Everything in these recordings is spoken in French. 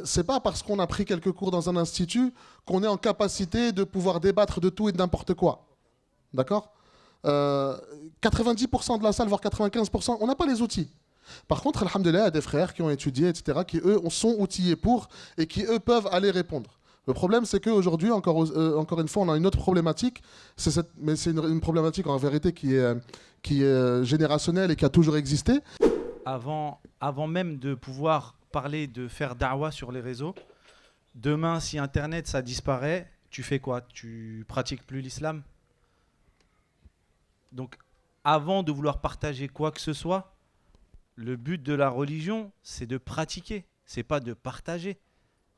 C'est pas parce qu'on a pris quelques cours dans un institut qu'on est en capacité de pouvoir débattre de tout et de n'importe quoi. D'accord 90% de la salle, voire 95%, on n'a pas les outils. Par contre, alhamdoulilah, il y a des frères qui ont étudié, etc., qui eux sont outillés pour et qui eux peuvent aller répondre. Le problème, c'est qu'aujourd'hui, encore une fois, on a une autre problématique, mais c'est une problématique en vérité qui est générationnelle et qui a toujours existé. Avant même de pouvoir parler de faire da'wah sur les réseaux, demain, si Internet, ça disparaît, tu fais quoi? Tu pratiques plus l'islam? Donc, avant de vouloir partager quoi que ce soit, le but de la religion, c'est de pratiquer, c'est pas de partager.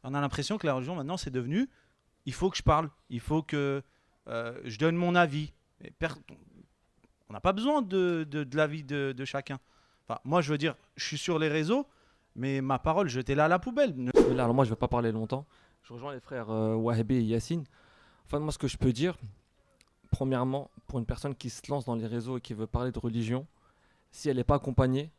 On a l'impression que la religion, maintenant, c'est devenu, il faut que je parle, il faut que je donne mon avis. On n'a pas besoin de l'avis de chacun. Enfin, moi, je veux dire, je suis sur les réseaux, mais ma parole, jetez-la à la poubelle. Alors moi, je ne vais pas parler longtemps. Je rejoins les frères Wahabi et Yassine. Enfin, moi, ce que je peux dire, premièrement, pour une personne qui se lance dans les réseaux et qui veut parler de religion, si elle n'est pas accompagnée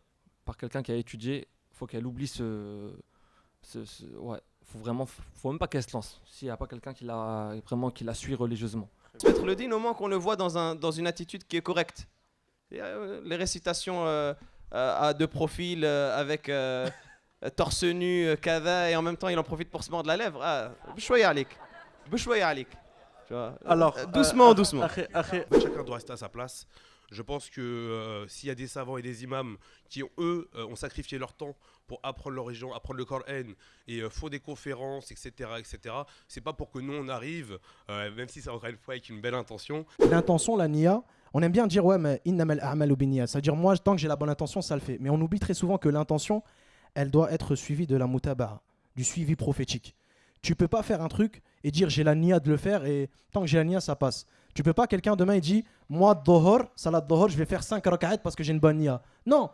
par quelqu'un qui a étudié, il faut qu'elle oublie ouais, faut même pas qu'elle se lance. S'il n'y a pas quelqu'un qui la suit religieusement. Transmettre le din au moins qu'on le voit dans une attitude qui est correcte. Et, les récitations de profil avec torse nu, kada, et en même temps il en profite pour se mordre la lèvre. Bouchouaya alik. Bouchouaya alik. Alors, doucement, doucement. Chacun doit rester à sa place. Je pense que s'il y a des savants et des imams qui, eux, ont sacrifié leur temps pour apprendre leur religion, apprendre le Coran et font des conférences, etc., c'est pas pour que nous on arrive, même si c'est encore une fois avec une belle intention. L'intention, la niya, on aime bien dire ouais, mais innamal a'malu binniyat. C'est-à-dire, moi, tant que j'ai la bonne intention, ça le fait. Mais on oublie très souvent que l'intention, elle doit être suivie de la mutaba'a, du suivi prophétique. Tu peux pas faire un truc et dire j'ai la niya de le faire et tant que j'ai la niya, ça passe. Tu peux pas, quelqu'un demain il dit moi, salat dohor, je vais faire 5 rak'at parce que j'ai une bonne niya. Non,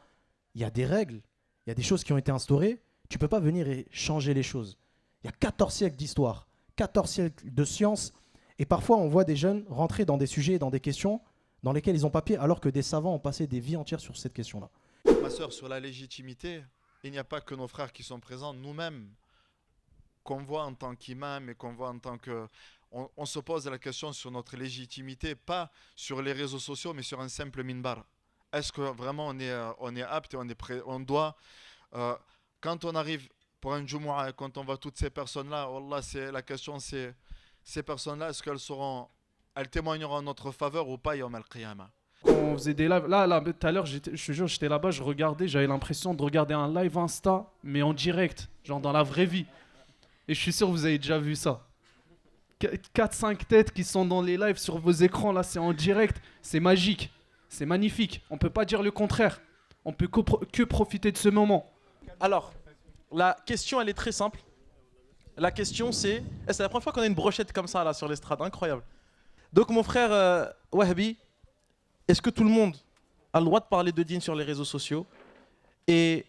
il y a des règles, il y a des choses qui ont été instaurées. Tu peux pas venir et changer les choses. Il y a 14 siècles d'histoire, 14 siècles de science. Et parfois, on voit des jeunes rentrer dans des sujets, dans des questions dans lesquelles ils ont pas pied, alors que des savants ont passé des vies entières sur cette question-là. Ma sœur, sur la légitimité, il n'y a pas que nos frères qui sont présents, nous-mêmes, qu'on voit en tant qu'imam et qu'on voit en tant que... On se pose la question sur notre légitimité, pas sur les réseaux sociaux, mais sur un simple minbar. Est-ce que vraiment on est apte et on doit... quand on arrive pour un Jumu'ah, quand on voit toutes ces personnes-là, Wallah, la question c'est, ces personnes-là, est-ce elles témoigneront en notre faveur ou pas Yawm al-Qiyamah? Quand on faisait des lives, là tout à l'heure, je te jure, j'étais là-bas, je regardais, j'avais l'impression de regarder un live Insta, mais en direct, genre dans la vraie vie. Et je suis sûr que vous avez déjà vu ça. 4-5 têtes qui sont dans les lives sur vos écrans, là, c'est en direct, c'est magique, c'est magnifique. On peut pas dire le contraire. On peut que profiter de ce moment. Alors, la question, elle est très simple. La question, c'est la première fois qu'on a une brochette comme ça, là, sur l'estrade. Incroyable. Donc, mon frère Wahabi, est-ce que tout le monde a le droit de parler de din sur les réseaux sociaux? Et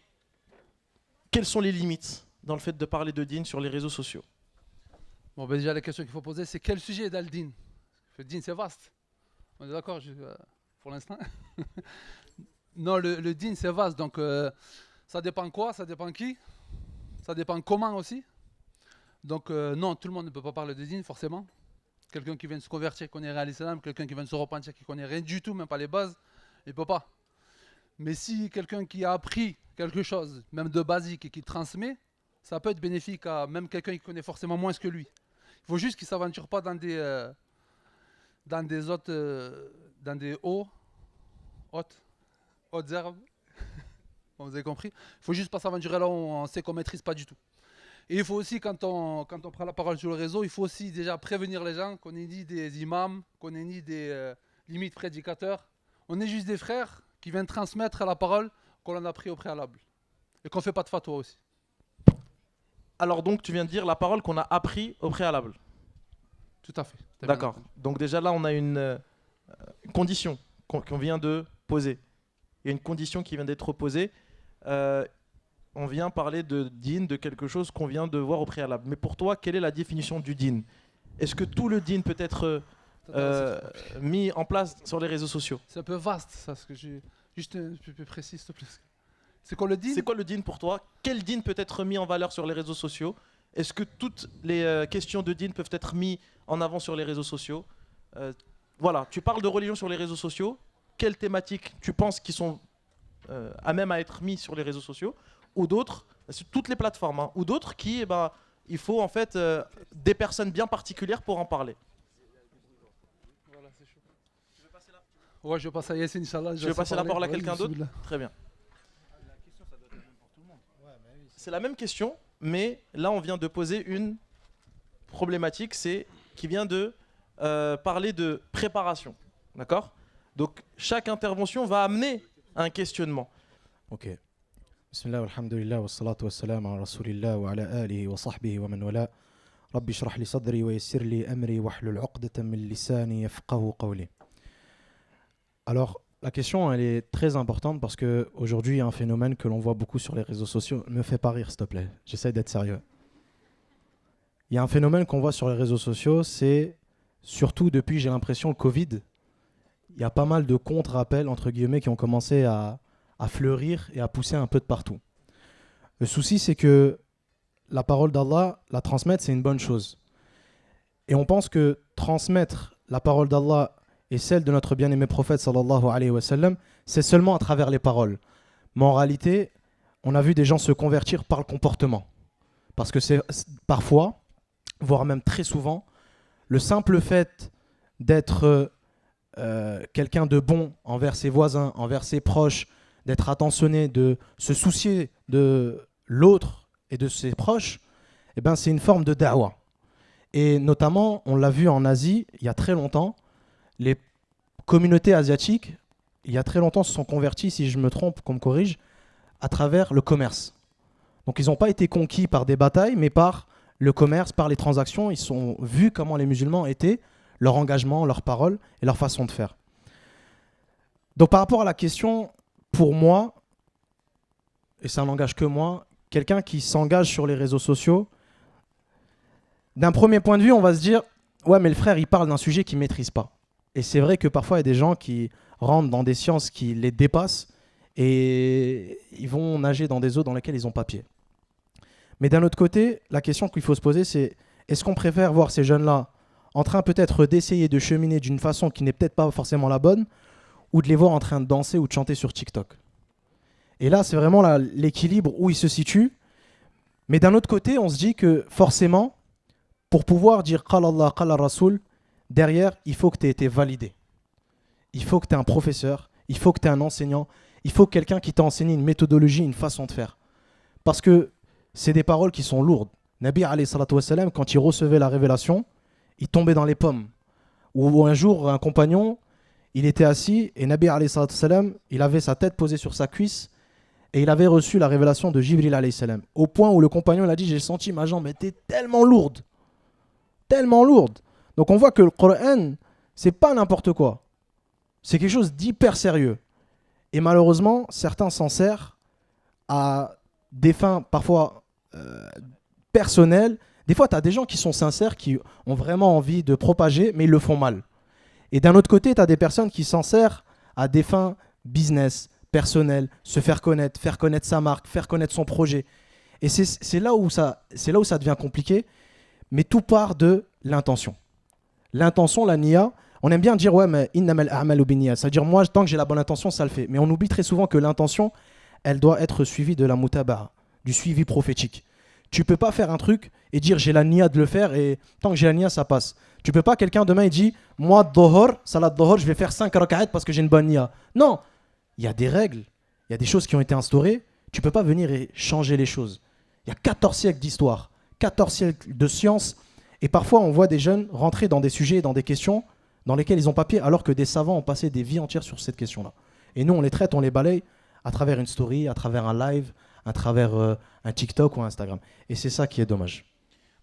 quelles sont les limites dans le fait de parler de din sur les réseaux sociaux? Bon, ben déjà, la question qu'il faut poser, c'est quel sujet est dans le din? Le din, c'est vaste. On est d'accord pour l'instant? Non, le din, c'est vaste. Donc, ça dépend quoi? Ça dépend qui? Ça dépend comment aussi. Donc, non, tout le monde ne peut pas parler de din, forcément. Quelqu'un qui vient de se convertir, qui connaît rien à l'islam, quelqu'un qui vient de se repentir, qui connaît rien du tout, même pas les bases, il ne peut pas. Mais si quelqu'un qui a appris quelque chose, même de basique, et qui transmet, ça peut être bénéfique à même quelqu'un qui connaît forcément moins que lui. Il faut juste qu'il ne s'aventure pas dans des hautes herbes. Bon, vous avez compris. Il ne faut juste pas s'aventurer là où on sait qu'on ne maîtrise pas du tout. Et il faut aussi, quand on prend la parole sur le réseau, il faut aussi déjà prévenir les gens qu'on est ni des imams, qu'on est ni des limites prédicateurs. On est juste des frères qui viennent transmettre la parole qu'on en a pris au préalable. Et qu'on ne fait pas de fatwa aussi. Alors donc, tu viens de dire la parole qu'on a appris au préalable. Tout à fait. D'accord. Donc déjà là, on a une condition qu'on vient de poser. Il y a une condition qui vient d'être posée. On vient parler de din, de quelque chose qu'on vient de voir au préalable. Mais pour toi, quelle est la définition du din? Est-ce que tout le din peut être mis en place sur les réseaux sociaux? C'est un peu vaste, ça, ce que j'ai... Juste un peu plus précis, s'il te plaît. C'est quoi le din? C'est quoi le din pour toi? Quel din peut être mis en valeur sur les réseaux sociaux? Est-ce que toutes les questions de din peuvent être mises en avant sur les réseaux sociaux? Voilà, tu parles de religion sur les réseaux sociaux. Quelles thématiques tu penses qui sont à même à être mises sur les réseaux sociaux? Ou d'autres, sur toutes les plateformes, hein, ou d'autres qui, eh ben, il faut en fait des personnes bien particulières pour en parler. Ouais, je passe à Yassine, Inch'Allah. Je vais passer la parole à Vas-y, quelqu'un d'autre. bismillah. Très bien. C'est la même question, mais là on vient de poser une problématique, c'est qui vient de parler de préparation. D'accord? Donc chaque intervention va amener un questionnement. Ok. Bismillah, alhamdulillah, wa salatu wa salam ala rasulillah wa ala alihi wa sahbihi wa man wala. Rabbi shrah li sadri wa yassir li amri wa hlul uqdatan min lisani yafqahu qawli. Alors, la question, elle est très importante parce qu'aujourd'hui, il y a un phénomène que l'on voit beaucoup sur les réseaux sociaux. Ne me fais pas rire, s'il te plaît. J'essaie d'être sérieux. Il y a un phénomène qu'on voit sur les réseaux sociaux, c'est surtout depuis, j'ai l'impression, le Covid, il y a pas mal de contre-rappels, entre guillemets, qui ont commencé à fleurir et à pousser un peu de partout. Le souci, c'est que la parole d'Allah, la transmettre, c'est une bonne chose. Et on pense que transmettre la parole d'Allah et celle de notre bien-aimé prophète sallallahu alayhi wa sallam, c'est seulement à travers les paroles. Mais en réalité, on a vu des gens se convertir par le comportement. Parce que c'est parfois, voire même très souvent, le simple fait d'être quelqu'un de bon envers ses voisins, envers ses proches, d'être attentionné, de se soucier de l'autre et de ses proches, eh ben, c'est une forme de da'wah. Et notamment, on l'a vu en Asie, il y a très longtemps, les communautés asiatiques, il y a très longtemps, se sont converties, si je me trompe, qu'on me corrige, à travers le commerce. Donc ils n'ont pas été conquis par des batailles, mais par le commerce, par les transactions. Ils sont vus comment les musulmans étaient, leur engagement, leurs paroles et leur façon de faire. Donc par rapport à la question, pour moi, et ça n'engage que moi, quelqu'un qui s'engage sur les réseaux sociaux, d'un premier point de vue, on va se dire « Ouais, mais le frère, il parle d'un sujet qu'il ne maîtrise pas ». Et c'est vrai que parfois, il y a des gens qui rentrent dans des sciences qui les dépassent et ils vont nager dans des eaux dans lesquelles ils n'ont pas pied. Mais d'un autre côté, la question qu'il faut se poser, c'est est-ce qu'on préfère voir ces jeunes-là en train peut-être d'essayer de cheminer d'une façon qui n'est peut-être pas forcément la bonne, ou de les voir en train de danser ou de chanter sur TikTok? Et là, c'est vraiment l'équilibre où ils se situent. Mais d'un autre côté, on se dit que forcément, pour pouvoir dire « Qala Allah, Qala Rasoul », derrière, il faut que tu aies été validé. Il faut que tu aies un professeur, il faut que tu aies un enseignant, il faut quelqu'un qui t'a enseigné une méthodologie, une façon de faire. Parce que c'est des paroles qui sont lourdes. Nabi alayhi salatu wassalam, quand il recevait la révélation, il tombait dans les pommes. Ou un jour, un compagnon, il était assis et Nabi alayhi salatu wassalam, il avait sa tête posée sur sa cuisse et il avait reçu la révélation de Jibril alayhi salam. Au point où le compagnon il a dit, j'ai senti ma jambe était tellement lourde. Tellement lourde. Donc on voit que le Coran, c'est pas n'importe quoi. C'est quelque chose d'hyper sérieux. Et malheureusement, certains s'en servent à des fins parfois personnelles. Des fois, tu as des gens qui sont sincères, qui ont vraiment envie de propager, mais ils le font mal. Et d'un autre côté, tu as des personnes qui s'en servent à des fins business, personnelles, se faire connaître sa marque, faire connaître son projet. Et c'est là où ça devient compliqué. Mais tout part de l'intention. L'intention, la niya, on aime bien dire ouais, mais innamal a'malu binniyat. C'est-à-dire moi, tant que j'ai la bonne intention, ça le fait. Mais on oublie très souvent que l'intention, elle doit être suivie de la mutaba'a, du suivi prophétique. Tu peux pas faire un truc et dire j'ai la niya de le faire et tant que j'ai la niya, ça passe. Tu peux pas, quelqu'un demain il dit moi, dohor, salat dohor, je vais faire 5 rak'at parce que j'ai une bonne niya. Non, il y a des règles, il y a des choses qui ont été instaurées. Tu peux pas venir et changer les choses. Il y a 14 siècles d'histoire, 14 siècles de science. Et parfois, on voit des jeunes rentrer dans des sujets, dans des questions dans lesquelles ils n'ont pas pied, alors que des savants ont passé des vies entières sur cette question-là. Et nous, on les traite, on les balaye à travers une story, à travers un live, à travers un TikTok ou un Instagram. Et c'est ça qui est dommage.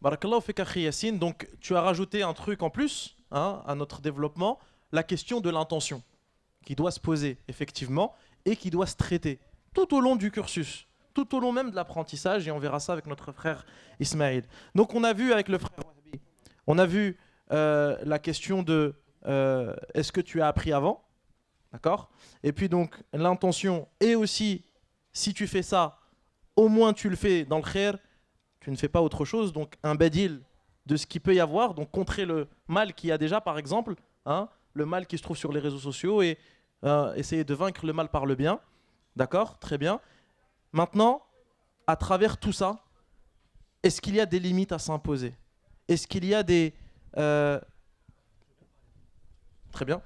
Barakallahu fik akhi Yassine. Donc, tu as rajouté un truc en plus à notre développement, la question de l'intention, qui doit se poser, effectivement, et qui doit se traiter tout au long du cursus, tout au long même de l'apprentissage, et on verra ça avec notre frère Ismaël. Donc, on a vu avec le frère Wahbi, on a vu la question de est-ce que tu as appris avant, d'accord? Et puis donc l'intention et aussi Si tu fais ça, au moins tu le fais dans le khair, tu ne fais pas autre chose. Donc un badil de ce qu'il peut y avoir, donc contrer le mal qu'il y a déjà par exemple, hein, le mal qui se trouve sur les réseaux sociaux et essayer de vaincre le mal par le bien. D'accord? Très bien. Maintenant, à travers tout ça, est-ce qu'il y a des limites à s'imposer? Est-ce qu'il y a des... Très bien.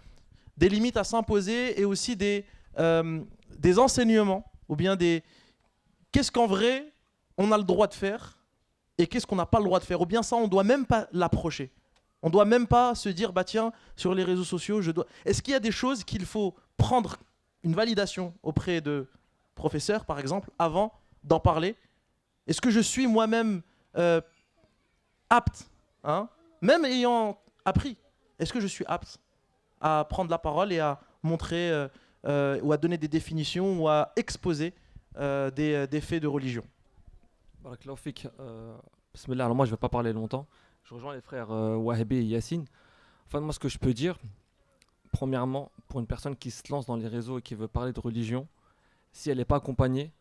Des limites à s'imposer et aussi des enseignements ou bien des... Qu'est-ce qu'en vrai on a le droit de faire et qu'est-ce qu'on n'a pas le droit de faire? Ou bien ça, on ne doit même pas l'approcher. On ne doit même pas se dire, bah tiens, sur les réseaux sociaux, je dois... Est-ce qu'il y a des choses qu'il faut prendre une validation auprès de professeurs, par exemple, avant d'en parler? Est-ce que je suis moi-même apte, hein, même ayant appris, est-ce que je suis apte à prendre la parole et à montrer ou à donner des définitions ou à exposer des faits de religion? Barakallahu fik. Bismillah, alors moi je vais pas parler longtemps. Je rejoins les frères Wahabi et Yassine. Enfin, moi ce que je peux dire, premièrement, pour une personne qui se lance dans les réseaux et qui veut parler de religion, si elle n'est pas accompagnée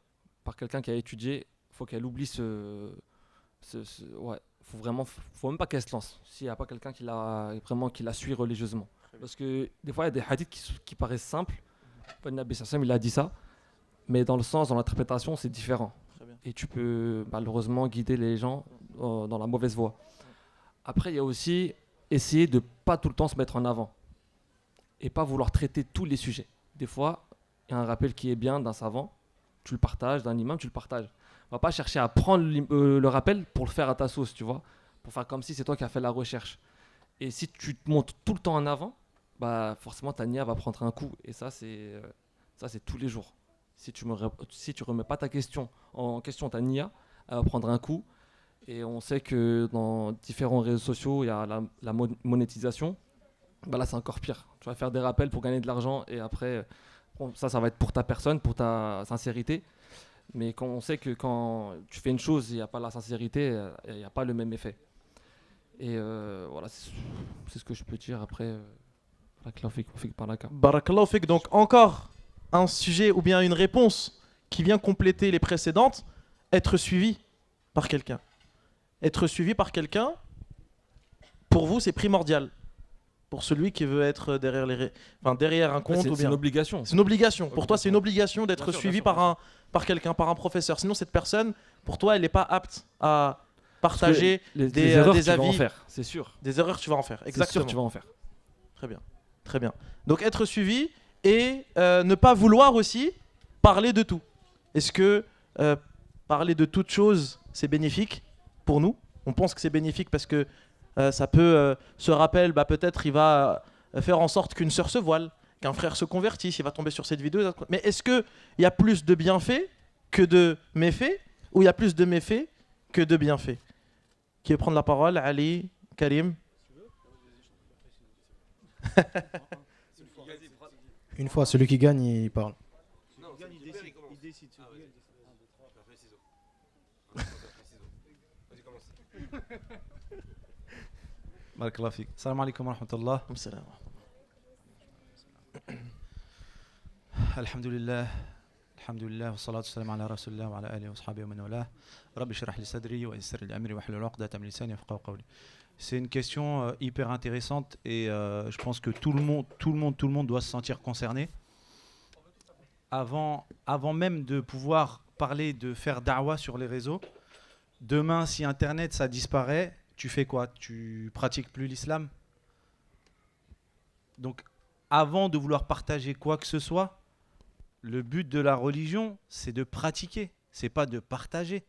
par quelqu'un qui a étudié, il faut qu'elle oublie ouais, faut même pas qu'elle se lance s'il n'y a pas quelqu'un qui la suit religieusement. Parce que des fois il y a des hadiths qui paraissent simples. Le Nabi Sassam il a dit ça, mais dans le sens, dans l'interprétation, c'est différent. Et tu peux malheureusement guider les gens dans la mauvaise voie. Après, il y a aussi essayer de pas tout le temps se mettre en avant et pas vouloir traiter tous les sujets. Des fois, il y a un rappel qui est bien d'un savant, tu le partages, d'un imam, tu le partages. On va pas chercher à prendre le rappel pour le faire à ta sauce, tu vois, pour faire comme si c'est toi qui as fait la recherche. Et si tu te montes tout le temps en avant, bah forcément ta nia va prendre un coup. Et ça, c'est tous les jours. Si tu remets pas ta question en question, ta nia, elle va prendre un coup. Et on sait que dans différents réseaux sociaux, il y a la monétisation. Bah là, c'est encore pire. Tu vas faire des rappels pour gagner de l'argent et après, bon, ça va être pour ta personne, pour ta sincérité. Mais quand on sait que quand tu fais une chose, il n'y a pas la sincérité, il n'y a pas le même effet. Et voilà, c'est ce que je peux dire après. Barakallahu fik. Donc encore un sujet ou bien une réponse qui vient compléter les précédentes, être suivi par quelqu'un. Être suivi par quelqu'un, pour vous, c'est primordial. Pour celui qui veut être derrière un compte ou bien... C'est une obligation. C'est une obligation. Pour toi, c'est une obligation d'être suivi par quelqu'un, par un professeur. Sinon, cette personne, pour toi, elle n'est pas apte à partager des erreurs des tu avis. vas en faire, c'est sûr. Des erreurs, tu vas en faire. Exactement. C'est sûr, tu vas en faire. Très bien. Très bien. Donc, être suivi et ne pas vouloir aussi parler de tout. Est-ce que parler de toute chose, c'est bénéfique pour nous? On pense que c'est bénéfique parce que ça peut se rappeler, peut-être il va faire en sorte qu'une sœur se voile, qu'un frère se convertisse, il va tomber sur cette vidéo. Mais est-ce qu'il y a plus de bienfaits que de méfaits, ou il y a plus de méfaits que de bienfaits? Qui veut prendre la parole? Ali, Karim? Une fois, celui qui gagne, il parle. Il décide. Barakallahu fik. Salam alaikum wa rahmatullah. Alhamdulillah. Alhamdulillah. Wa salatu salam ala rasulillah wa ala alihi wa sahbihi wa man walah. Rabbi shrah li sadri wa yassir li amri wa hlul 'uqdatan min lisani yafqahu qawli. C'est une question hyper intéressante et je pense que tout le monde doit se sentir concerné. Avant même de pouvoir parler de faire da'wah sur les réseaux, demain, si Internet, ça disparaît, tu fais quoi? Tu pratiques plus l'islam? Donc, avant de vouloir partager quoi que ce soit, le but de la religion, c'est de pratiquer, c'est pas de partager.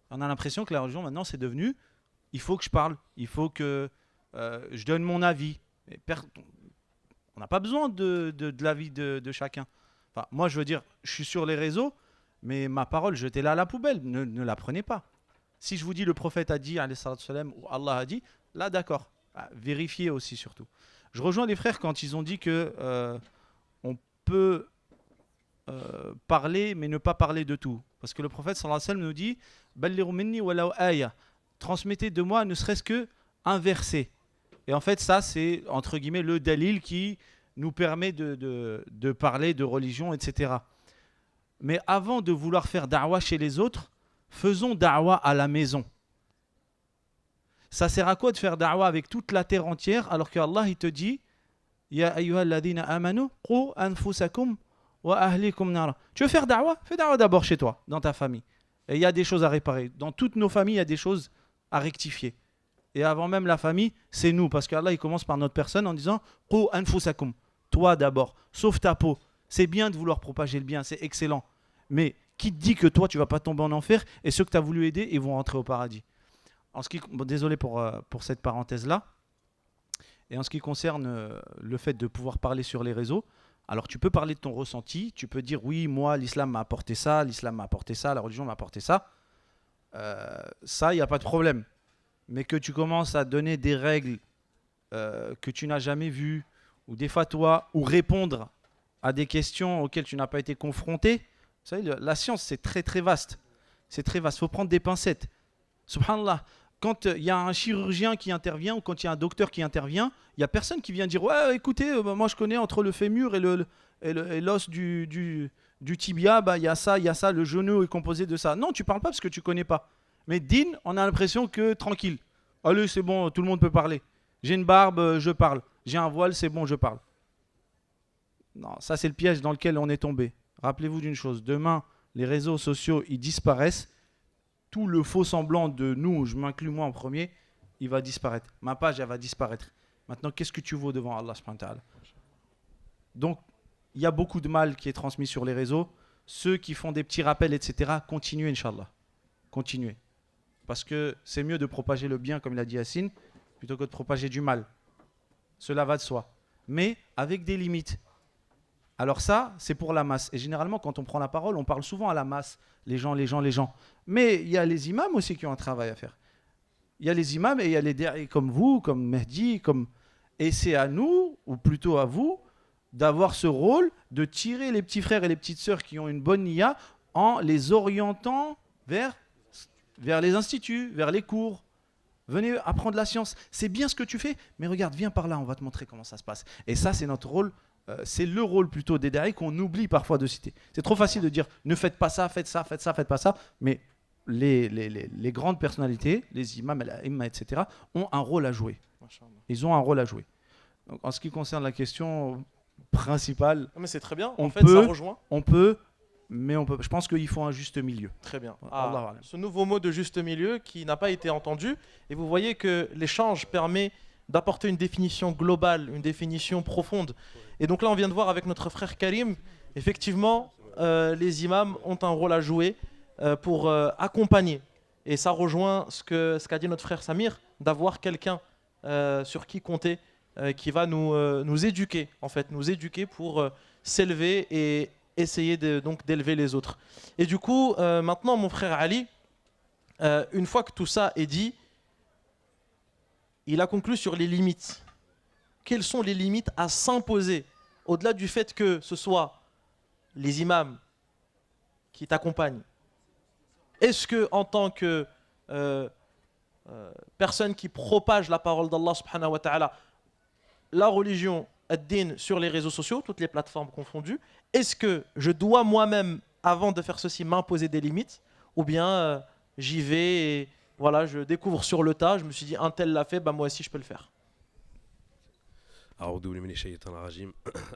On a l'impression que la religion, maintenant, c'est devenu, il faut que je parle, il faut que je donne mon avis. On n'a pas besoin de l'avis de chacun. Enfin, moi, je veux dire, je suis sur les réseaux, mais ma parole, jetez-la à la poubelle, ne la prenez pas. Si je vous dis le prophète a dit, alayhi salatu wassalam, ou Allah a dit, là d'accord, vérifiez aussi surtout. Je rejoins les frères quand ils ont dit que on peut parler, mais ne pas parler de tout. Parce que le prophète sallallahu alayhi wa sallam nous dit, ballighu minni walau aya, transmettez de moi ne serait-ce que un verset. Et en fait, ça, c'est entre guillemets le dalil qui nous permet de parler de religion, etc. Mais avant de vouloir faire da'wa chez les autres, faisons da'wa à la maison. Ça sert à quoi de faire da'wa avec toute la terre entière alors que Allah il te dit Ya ayyuhalladhina amanu qu anfusakum wa ahlikum nara. Tu veux faire da'wa? Fais da'wa d'abord chez toi, dans ta famille. Et il y a des choses à réparer. Dans toutes nos familles, il y a des choses à rectifier. Et avant même la famille, c'est nous. Parce qu'Allah, il commence par notre personne en disant qu anfusakum. Toi d'abord, sauve ta peau. C'est bien de vouloir propager le bien, c'est excellent. Mais qui te dit que toi, tu vas pas tomber en enfer et ceux que tu as voulu aider, ils vont rentrer au paradis. Désolé pour cette parenthèse-là. Et en ce qui concerne le fait de pouvoir parler sur les réseaux, alors tu peux parler de ton ressenti, tu peux dire oui, moi, l'islam m'a apporté ça, la religion m'a apporté ça. Ça, il n'y a pas de problème. Mais que tu commences à donner des règles que tu n'as jamais vues, ou des fatwas, ou répondre à des questions auxquelles tu n'as pas été confronté. Vous savez, la science, c'est très très vaste. C'est très vaste. Il faut prendre des pincettes. Subhanallah, quand il y a un chirurgien qui intervient ou quand il y a un docteur qui intervient, il n'y a personne qui vient dire ouais, écoutez, moi je connais entre le fémur et l'os du tibia, il y a ça, le genou est composé de ça. Non, tu parles pas parce que tu connais pas. Mais din, on a l'impression que tranquille. Allez, c'est bon, tout le monde peut parler. J'ai une barbe, je parle. J'ai un voile, c'est bon, je parle. Non, ça c'est le piège dans lequel on est tombé. Rappelez-vous d'une chose, demain, les réseaux sociaux, ils disparaissent. Tout le faux semblant de nous, je m'inclus moi en premier, il va disparaître. Ma page, elle va disparaître. Maintenant, qu'est-ce que tu vaux devant Allah subhanahu wa ta'ala? Donc, il y a beaucoup de mal qui est transmis sur les réseaux. Ceux qui font des petits rappels, etc., continuez, Inch'Allah. Continuez. Parce que c'est mieux de propager le bien, comme il a dit Yassine, plutôt que de propager du mal. Cela va de soi. Mais avec des limites. Alors ça, c'est pour la masse. Et généralement, quand on prend la parole, on parle souvent à la masse. Les gens. Mais il y a les imams aussi qui ont un travail à faire. Il y a les imams et il y a les derrière comme vous, comme Mehdi, et c'est à nous, ou plutôt à vous, d'avoir ce rôle de tirer les petits frères et les petites sœurs qui ont une bonne niya en les orientant vers les instituts, vers les cours. Venez apprendre la science. C'est bien ce que tu fais, mais regarde, viens par là, on va te montrer comment ça se passe. Et ça, c'est notre rôle. C'est le rôle plutôt des daïs qu'on oublie parfois de citer. C'est trop facile de dire ne faites pas ça, faites pas ça. Mais les grandes personnalités, les imams, etc., ont un rôle à jouer. Ils ont un rôle à jouer. Donc, en ce qui concerne la question principale, mais c'est très bien. ça rejoint. On peut, mais on peut. Je pense qu'il faut un juste milieu. Très bien. Ce nouveau mot de juste milieu qui n'a pas été entendu. Et vous voyez que l'échange permet d'apporter une définition globale, une définition profonde. Et donc là, on vient de voir avec notre frère Karim, effectivement, les imams ont un rôle à jouer pour accompagner. Et ça rejoint ce qu'a dit notre frère Samir, d'avoir quelqu'un sur qui compter, qui va nous éduquer, en fait, nous éduquer pour s'élever et essayer donc d'élever les autres. Et du coup, maintenant, mon frère Ali, une fois que tout ça est dit, il a conclu sur les limites. Quelles sont les limites à s'imposer, au-delà du fait que ce soit les imams qui t'accompagnent? Est-ce que, en tant que personne qui propage la parole d'Allah subhanahu wa ta'ala, la religion, ad-din, sur les réseaux sociaux, toutes les plateformes confondues, est-ce que je dois moi-même, avant de faire ceci, m'imposer des limites? Ou bien j'y vais et voilà, je découvre sur le tas, je me suis dit un tel l'a fait, bah moi aussi je peux le faire.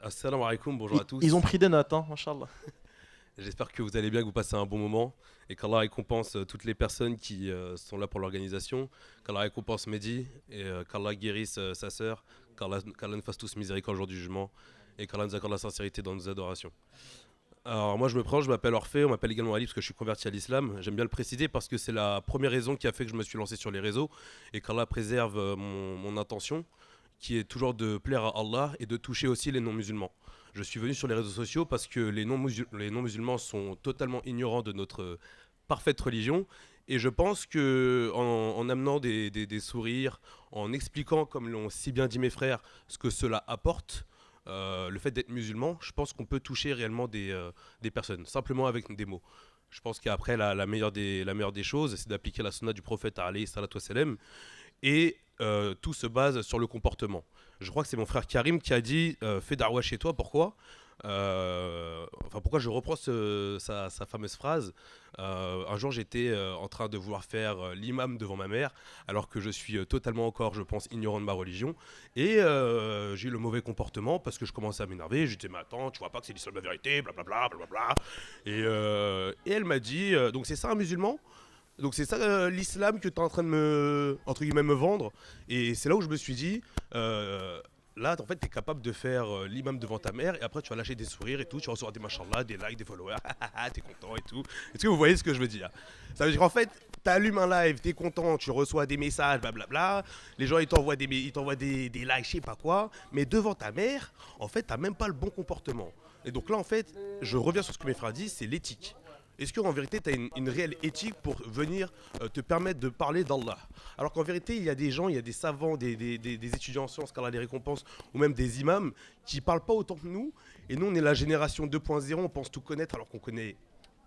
Assalamu alaikum, bonjour à tous. Ils ont pris des notes, hein, mashallah. J'espère que vous allez bien, que vous passez un bon moment et qu'Allah récompense toutes les personnes qui sont là pour l'organisation, qu'Allah récompense Mehdi et qu'Allah guérisse sa sœur, qu'Allah nous fasse tous miséricorde au jour du jugement et qu'Allah nous accorde la sincérité dans nos adorations. Alors moi je me présente, je m'appelle Orphée, on m'appelle également Ali parce que je suis converti à l'islam. J'aime bien le préciser parce que c'est la première raison qui a fait que je me suis lancé sur les réseaux et qu'Allah préserve mon intention qui est toujours de plaire à Allah et de toucher aussi les non-musulmans. Je suis venu sur les réseaux sociaux parce que les non-musulmans sont totalement ignorants de notre parfaite religion et je pense qu'en amenant des sourires, en expliquant, comme l'ont si bien dit mes frères, ce que cela apporte, le fait d'être musulman, je pense qu'on peut toucher réellement des personnes, simplement avec des mots. Je pense qu'après, la meilleure des choses, c'est d'appliquer la sunna du prophète alayhi salatu wassalam, et tout se base sur le comportement. Je crois que c'est mon frère Karim qui a dit « Fais da'wa chez toi ». Pourquoi ? Enfin, pourquoi je reprends sa fameuse phrase. Un jour, j'étais en train de vouloir faire l'imam devant ma mère, alors que je suis totalement encore, je pense, ignorant de ma religion. Et j'ai eu le mauvais comportement parce que je commençais à m'énerver. Je disais, mais attends, tu vois pas que c'est l'islam de la vérité, blablabla, blablabla. Et elle m'a dit, donc c'est ça un musulman? Donc c'est ça l'islam que tu es en train de entre guillemets, me vendre. Et c'est là où je me suis dit, là en fait tu es capable de faire l'imam devant ta mère et après tu vas lâcher des sourires et tout, tu vas recevoir des machallah, des likes, des followers, t'es content et tout. Est-ce que vous voyez ce que je veux dire? Ça veut dire qu'en fait, tu allumes un live, t'es content, tu reçois des messages, blablabla, les gens ils t'envoient des likes, je sais pas quoi, mais devant ta mère, en fait t'as même pas le bon comportement. Et donc là en fait, je reviens sur ce que mes frères disent, c'est l'éthique. Est-ce qu'en vérité, tu as une réelle éthique pour venir te permettre de parler d'Allah? Alors qu'en vérité, il y a des gens, il y a des savants, des étudiants en sciences, qu'Allah les récompense, ou même des imams, qui ne parlent pas autant que nous. Et nous, on est la génération 2.0, on pense tout connaître alors qu'on connaît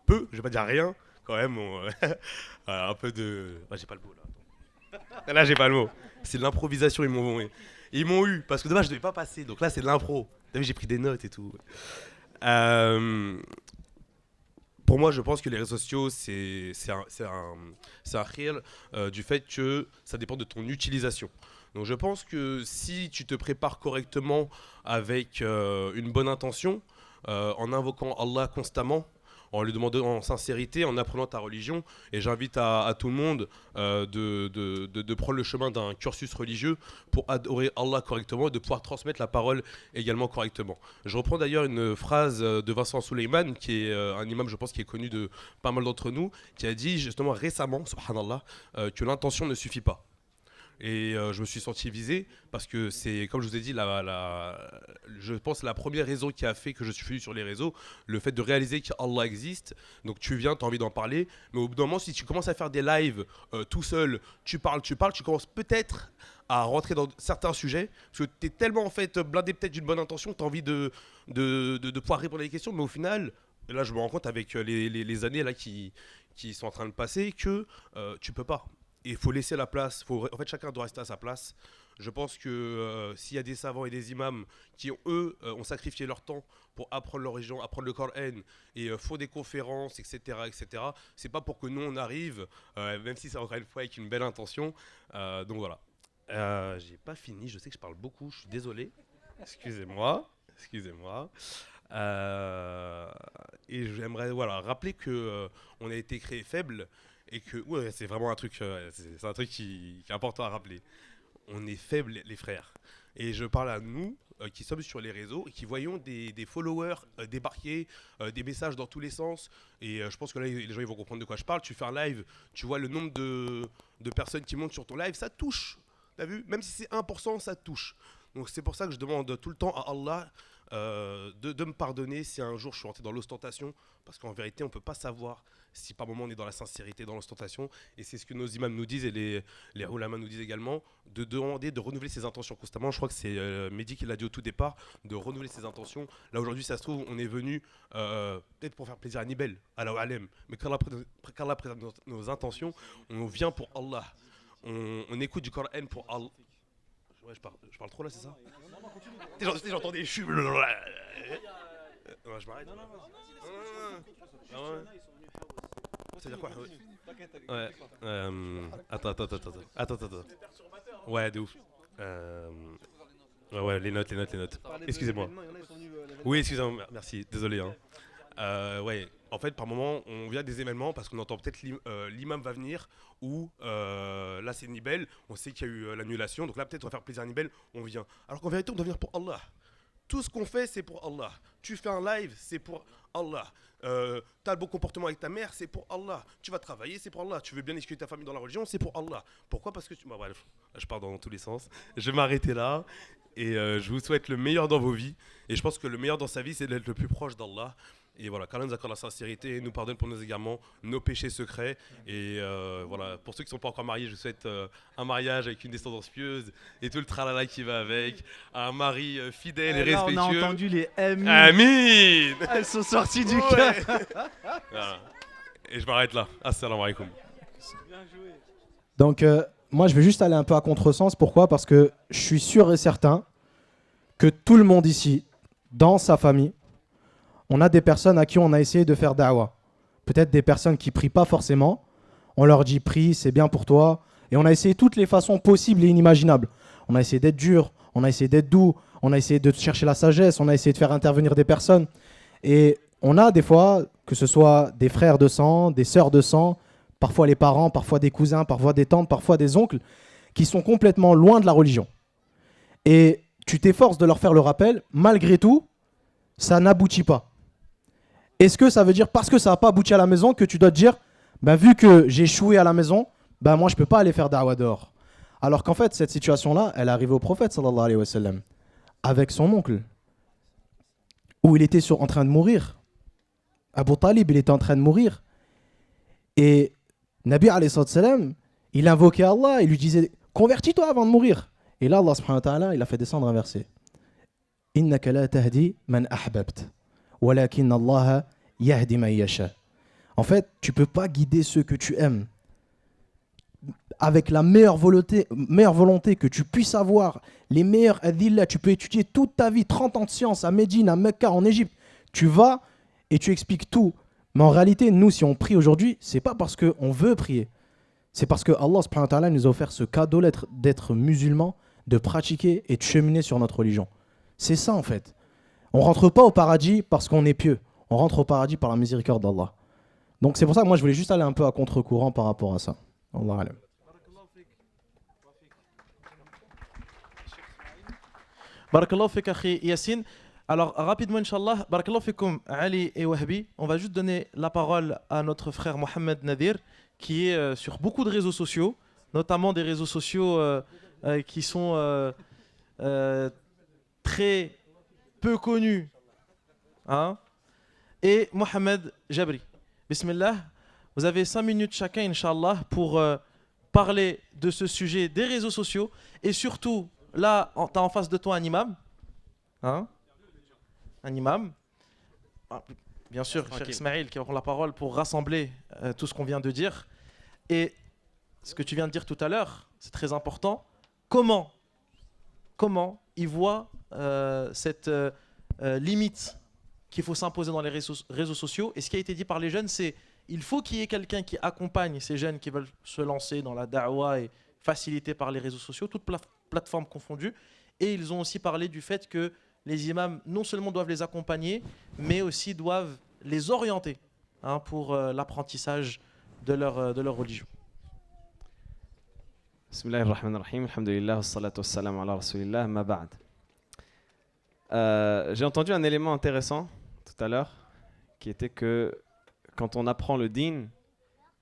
peu, je vais pas dire rien, quand même. Un peu de... Ah, j'ai pas le mot là. Là, j'ai pas le mot. C'est de l'improvisation, ils m'ont eu, parce que dommage, je devais pas passer. Donc là, c'est de l'impro. T'as vu, j'ai pris des notes et tout. Pour moi, je pense que les réseaux sociaux, c'est un réel du fait que ça dépend de ton utilisation. Donc je pense que si tu te prépares correctement avec une bonne intention, en invoquant Allah constamment, en lui demandant en sincérité, en apprenant ta religion, et j'invite à tout le monde de prendre le chemin d'un cursus religieux pour adorer Allah correctement et de pouvoir transmettre la parole également correctement. Je reprends d'ailleurs une phrase de Vincent Souleyman, qui est un imam, je pense, qui est connu de pas mal d'entre nous, qui a dit justement récemment, subhanallah, que l'intention ne suffit pas. Et je me suis senti visé parce que c'est, comme je vous ai dit, je pense la première raison qui a fait que je suis venu sur les réseaux, le fait de réaliser qu'Allah existe. Donc tu viens, tu as envie d'en parler, mais au bout d'un moment, si tu commences à faire des lives tout seul, tu parles, tu commences peut-être à rentrer dans certains sujets, parce que tu es tellement en fait blindé peut-être d'une bonne intention, tu as envie de pouvoir répondre à des questions, mais au final, là je me rends compte avec les années là, qui sont en train de passer que tu peux pas. Il faut laisser la place, en fait chacun doit rester à sa place. Je pense que s'il y a des savants et des imams qui, eux, ont sacrifié leur temps pour apprendre leur religion, apprendre le Coran et font des conférences, etc., c'est pas pour que nous on arrive, même si c'est encore une fois avec une belle intention. Donc voilà. J'ai pas fini, je sais que je parle beaucoup, je suis désolé. Excusez-moi. Et j'aimerais rappeler que on a été créé faible. Et que c'est vraiment un truc, c'est un truc qui est important à rappeler. On est faibles, les frères. Et je parle à nous qui sommes sur les réseaux et qui voyons des followers débarquer, des messages dans tous les sens. Et je pense que là, les gens ils vont comprendre de quoi je parle. Tu fais un live, tu vois le nombre de personnes qui montent sur ton live, ça touche. T'as vu? Même si c'est 1%, ça touche. Donc c'est pour ça que je demande tout le temps à Allah de me pardonner si un jour je suis rentré dans l'ostentation. Parce qu'en vérité, on ne peut pas savoir si par moment on est dans la sincérité, dans l'ostentation. Et c'est ce que nos imams nous disent et les ulama nous disent également, de demander de renouveler ses intentions constamment. Je crois que c'est Mehdi qui l'a dit au tout départ, de renouveler ses intentions. Là aujourd'hui, ça se trouve, on est venu peut-être pour faire plaisir à Nibel, à la Alem. Mais quand Allah présente nos intentions, on vient pour Allah. On écoute du Coran pour Allah. Ouais, je parle trop là, c'est ça? J'entends des chutes. Je m'arrête. C'est-à-dire quoi? Ouais. Attends. Ouais, de ouf. Ouais, les notes. Excusez-moi. Oui, excusez-moi, merci, désolé. Ouais, en fait, par moment, on vient des événements parce qu'on entend peut-être l'imam va venir ou là, c'est Nibel, on sait qu'il y a eu l'annulation, donc là, peut-être on va faire plaisir à Nibel, on vient. Alors qu'en vérité, on doit venir pour Allah. Tout ce qu'on fait, c'est pour Allah. Tu fais un live, c'est pour Allah. T'as le bon comportement avec ta mère, c'est pour Allah. Tu vas travailler, c'est pour Allah. Tu veux bien discuter ta famille dans la religion, c'est pour Allah. Pourquoi? Parce que Bah, bref, je pars dans tous les sens. Je vais m'arrêter là. Et je vous souhaite le meilleur dans vos vies. Et je pense que le meilleur dans sa vie, c'est d'être le plus proche d'Allah. Et voilà, qu'Allah nous accorde la sincérité et nous pardonne pour nos égarements, nos péchés secrets. Et voilà, pour ceux qui ne sont pas encore mariés, je vous souhaite un mariage avec une descendance pieuse et tout le tralala qui va avec. Un mari fidèle et respectueux. On a entendu les amis. Amin. Elles sont sorties du cœur. Voilà. Et je m'arrête là. Assalamu alaikum. Donc, moi, je vais juste aller un peu à contresens. Pourquoi? Parce que je suis sûr et certain que tout le monde ici, dans sa famille, on a des personnes à qui on a essayé de faire da'wah. Peut-être des personnes qui prient pas forcément. On leur dit prie, c'est bien pour toi. Et on a essayé toutes les façons possibles et inimaginables. On a essayé d'être dur, on a essayé d'être doux, on a essayé de chercher la sagesse, on a essayé de faire intervenir des personnes. Et on a des fois, que ce soit des frères de sang, des sœurs de sang, parfois les parents, parfois des cousins, parfois des tantes, parfois des oncles, qui sont complètement loin de la religion. Et tu t'efforces de leur faire le rappel, malgré tout, ça n'aboutit pas. Est-ce que ça veut dire, parce que ça n'a pas abouti à la maison, que tu dois te dire, ben, vu que j'ai échoué à la maison, ben, moi je ne peux pas aller faire da'wah dehors. Alors qu'en fait, cette situation-là, elle est arrivée au prophète, sallallahu alayhi wa sallam, avec son oncle, où il était en train de mourir. Abu Talib, il était en train de mourir. Et Nabi alayhi salam, il invoquait Allah, il lui disait, convertis-toi avant de mourir. Et là, Allah subhanahu wa ta'ala, il a fait descendre un verset. Innaka la tahdi man ahbabt, walakin Allah yahdi man yasha. En fait, tu ne peux pas guider ceux que tu aimes. Avec la meilleure volonté que tu puisses avoir, les meilleurs adillah, tu peux étudier toute ta vie, 30 ans de science à Médine, à Mecca, en Égypte. Tu vas et tu expliques tout. Mais en réalité, nous, si on prie aujourd'hui, c'est pas parce qu'on veut prier. C'est parce que Allah subhanahu wa ta'ala nous a offert ce cadeau d'être musulman, de pratiquer et de cheminer sur notre religion. C'est ça en fait. On rentre pas au paradis parce qu'on est pieux. On rentre au paradis par la miséricorde d'Allah. Donc c'est pour ça que moi je voulais juste aller un peu à contre-courant par rapport à ça. Allah alam. Barakallahu fik, akhi Yassine. Alors, rapidement, Inch'Allah, Barakallahu fikum, Ali et Wahbi, on va juste donner la parole à notre frère Mohamed Nadir, qui est sur beaucoup de réseaux sociaux, notamment des réseaux sociaux qui sont très peu connus. Hein? Et Mohamed Jabri. Bismillah, vous avez 5 minutes chacun, Inch'Allah, pour parler de ce sujet des réseaux sociaux. Et surtout, là, tu as en face de toi un imam. Hein? Un imam. Ah, bien sûr, Cheikh Ismaïl qui aura la parole pour rassembler tout ce qu'on vient de dire. Et ce que tu viens de dire tout à l'heure, c'est très important. Comment il voit cette limite qu'il faut s'imposer dans les réseaux sociaux. Et ce qui a été dit par les jeunes, c'est il faut qu'il y ait quelqu'un qui accompagne ces jeunes qui veulent se lancer dans la da'wah et facilité par les réseaux sociaux, toutes plateformes confondues. Et ils ont aussi parlé du fait que les imams non seulement doivent les accompagner, mais aussi doivent les orienter pour l'apprentissage de leur religion. Bismillahirrahmanirrahim, alhamdulillah, wassalatu wassalamu ala rasulillah, ma ba'd. J'ai entendu un élément intéressant tout à l'heure, qui était que quand on apprend le din,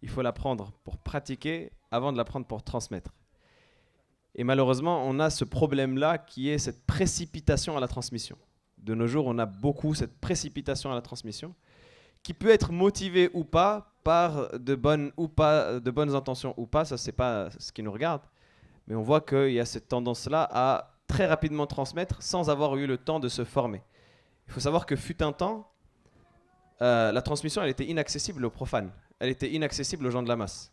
il faut l'apprendre pour pratiquer avant de l'apprendre pour transmettre. Et malheureusement, on a ce problème-là qui est cette précipitation à la transmission. De nos jours, on a beaucoup cette précipitation à la transmission qui peut être motivée ou pas par de bonnes intentions ou pas, ça c'est pas ce qui nous regarde. Mais on voit qu'il y a cette tendance-là à très rapidement transmettre sans avoir eu le temps de se former. Il faut savoir que fut un temps, la transmission elle était inaccessible aux profanes, elle était inaccessible aux gens de la masse.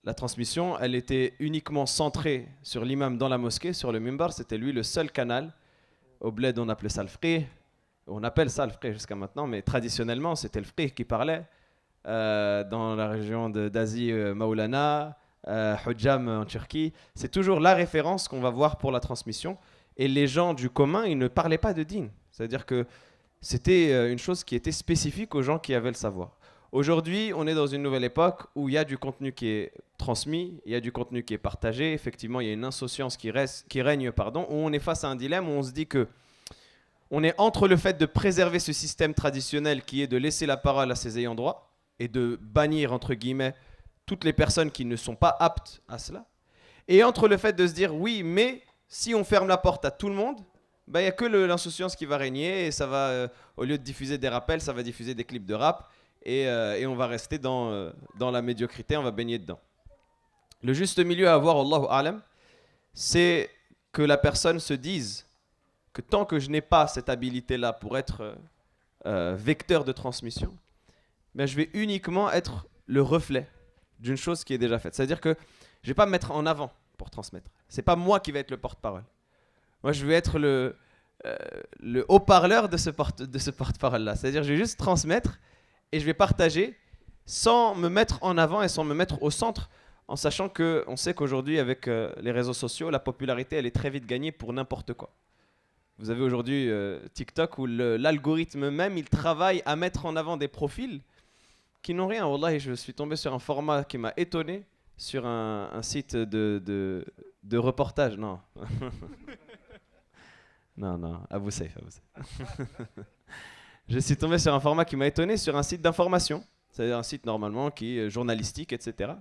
La transmission, elle était uniquement centrée sur l'imam dans la mosquée, sur le mimbar, c'était lui le seul canal. Au bled, on appelait ça le fiqh, on appelle ça le fiqh jusqu'à maintenant, mais traditionnellement, c'était le fiqh qui parlait. Dans la région d'Asie, Maulana, Hujjam en Turquie, c'est toujours la référence qu'on va voir pour la transmission. Et les gens du commun, ils ne parlaient pas de din. C'est-à-dire que c'était une chose qui était spécifique aux gens qui avaient le savoir. Aujourd'hui, on est dans une nouvelle époque où il y a du contenu qui est transmis, il y a du contenu qui est partagé. Effectivement, il y a une insouciance qui règne, où on est face à un dilemme, où on se dit que on est entre le fait de préserver ce système traditionnel qui est de laisser la parole à ses ayants droit et de bannir, entre guillemets, toutes les personnes qui ne sont pas aptes à cela, et entre le fait de se dire oui, mais si on ferme la porte à tout le monde, il n'y a que l'insouciance qui va régner et ça va, au lieu de diffuser des rappels, ça va diffuser des clips de rap. Et on va rester dans la médiocrité, on va baigner dedans. Le juste milieu à avoir, Allahu A'lam, c'est que la personne se dise que tant que je n'ai pas cette habilité-là pour être vecteur de transmission, ben je vais uniquement être le reflet d'une chose qui est déjà faite. C'est-à-dire que je ne vais pas me mettre en avant pour transmettre. Ce n'est pas moi qui vais être le porte-parole. Moi, je vais être le haut-parleur de ce porte-parole-là. C'est-à-dire, je vais juste transmettre et je vais partager sans me mettre en avant et sans me mettre au centre, en sachant qu'on sait qu'aujourd'hui, avec les réseaux sociaux, la popularité, elle est très vite gagnée pour n'importe quoi. Vous avez aujourd'hui TikTok où l'algorithme même, il travaille à mettre en avant des profils qui n'ont rien. Wallahi, je suis tombé sur un format qui m'a étonné sur un site de reportage. Non. non, Abou Saïf. Je suis tombé sur un format qui m'a étonné sur un site d'information. C'est un site normalement qui est journalistique, etc.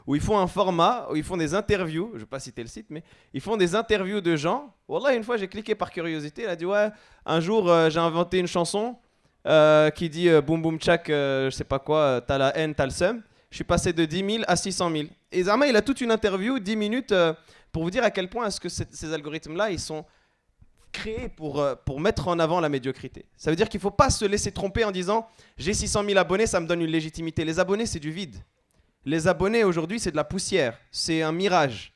Où ils font un format, où ils font des interviews. Je ne vais pas citer le site, mais ils font des interviews de gens. Wallah, une fois, j'ai cliqué par curiosité. Elle a dit, ouais, un jour, j'ai inventé une chanson qui dit boum boum tchak, je sais pas quoi, t'as la haine, t'as le seum. Je suis passé de 10 000 à 600 000. Et Zama, il a toute une interview, 10 minutes, pour vous dire à quel point est-ce que ces algorithmes-là, ils sont créés pour mettre en avant la médiocrité. Ça veut dire qu'il ne faut pas se laisser tromper en disant j'ai 600 000 abonnés, ça me donne une légitimité. Les abonnés, c'est du vide. Les abonnés, aujourd'hui, c'est de la poussière. C'est un mirage.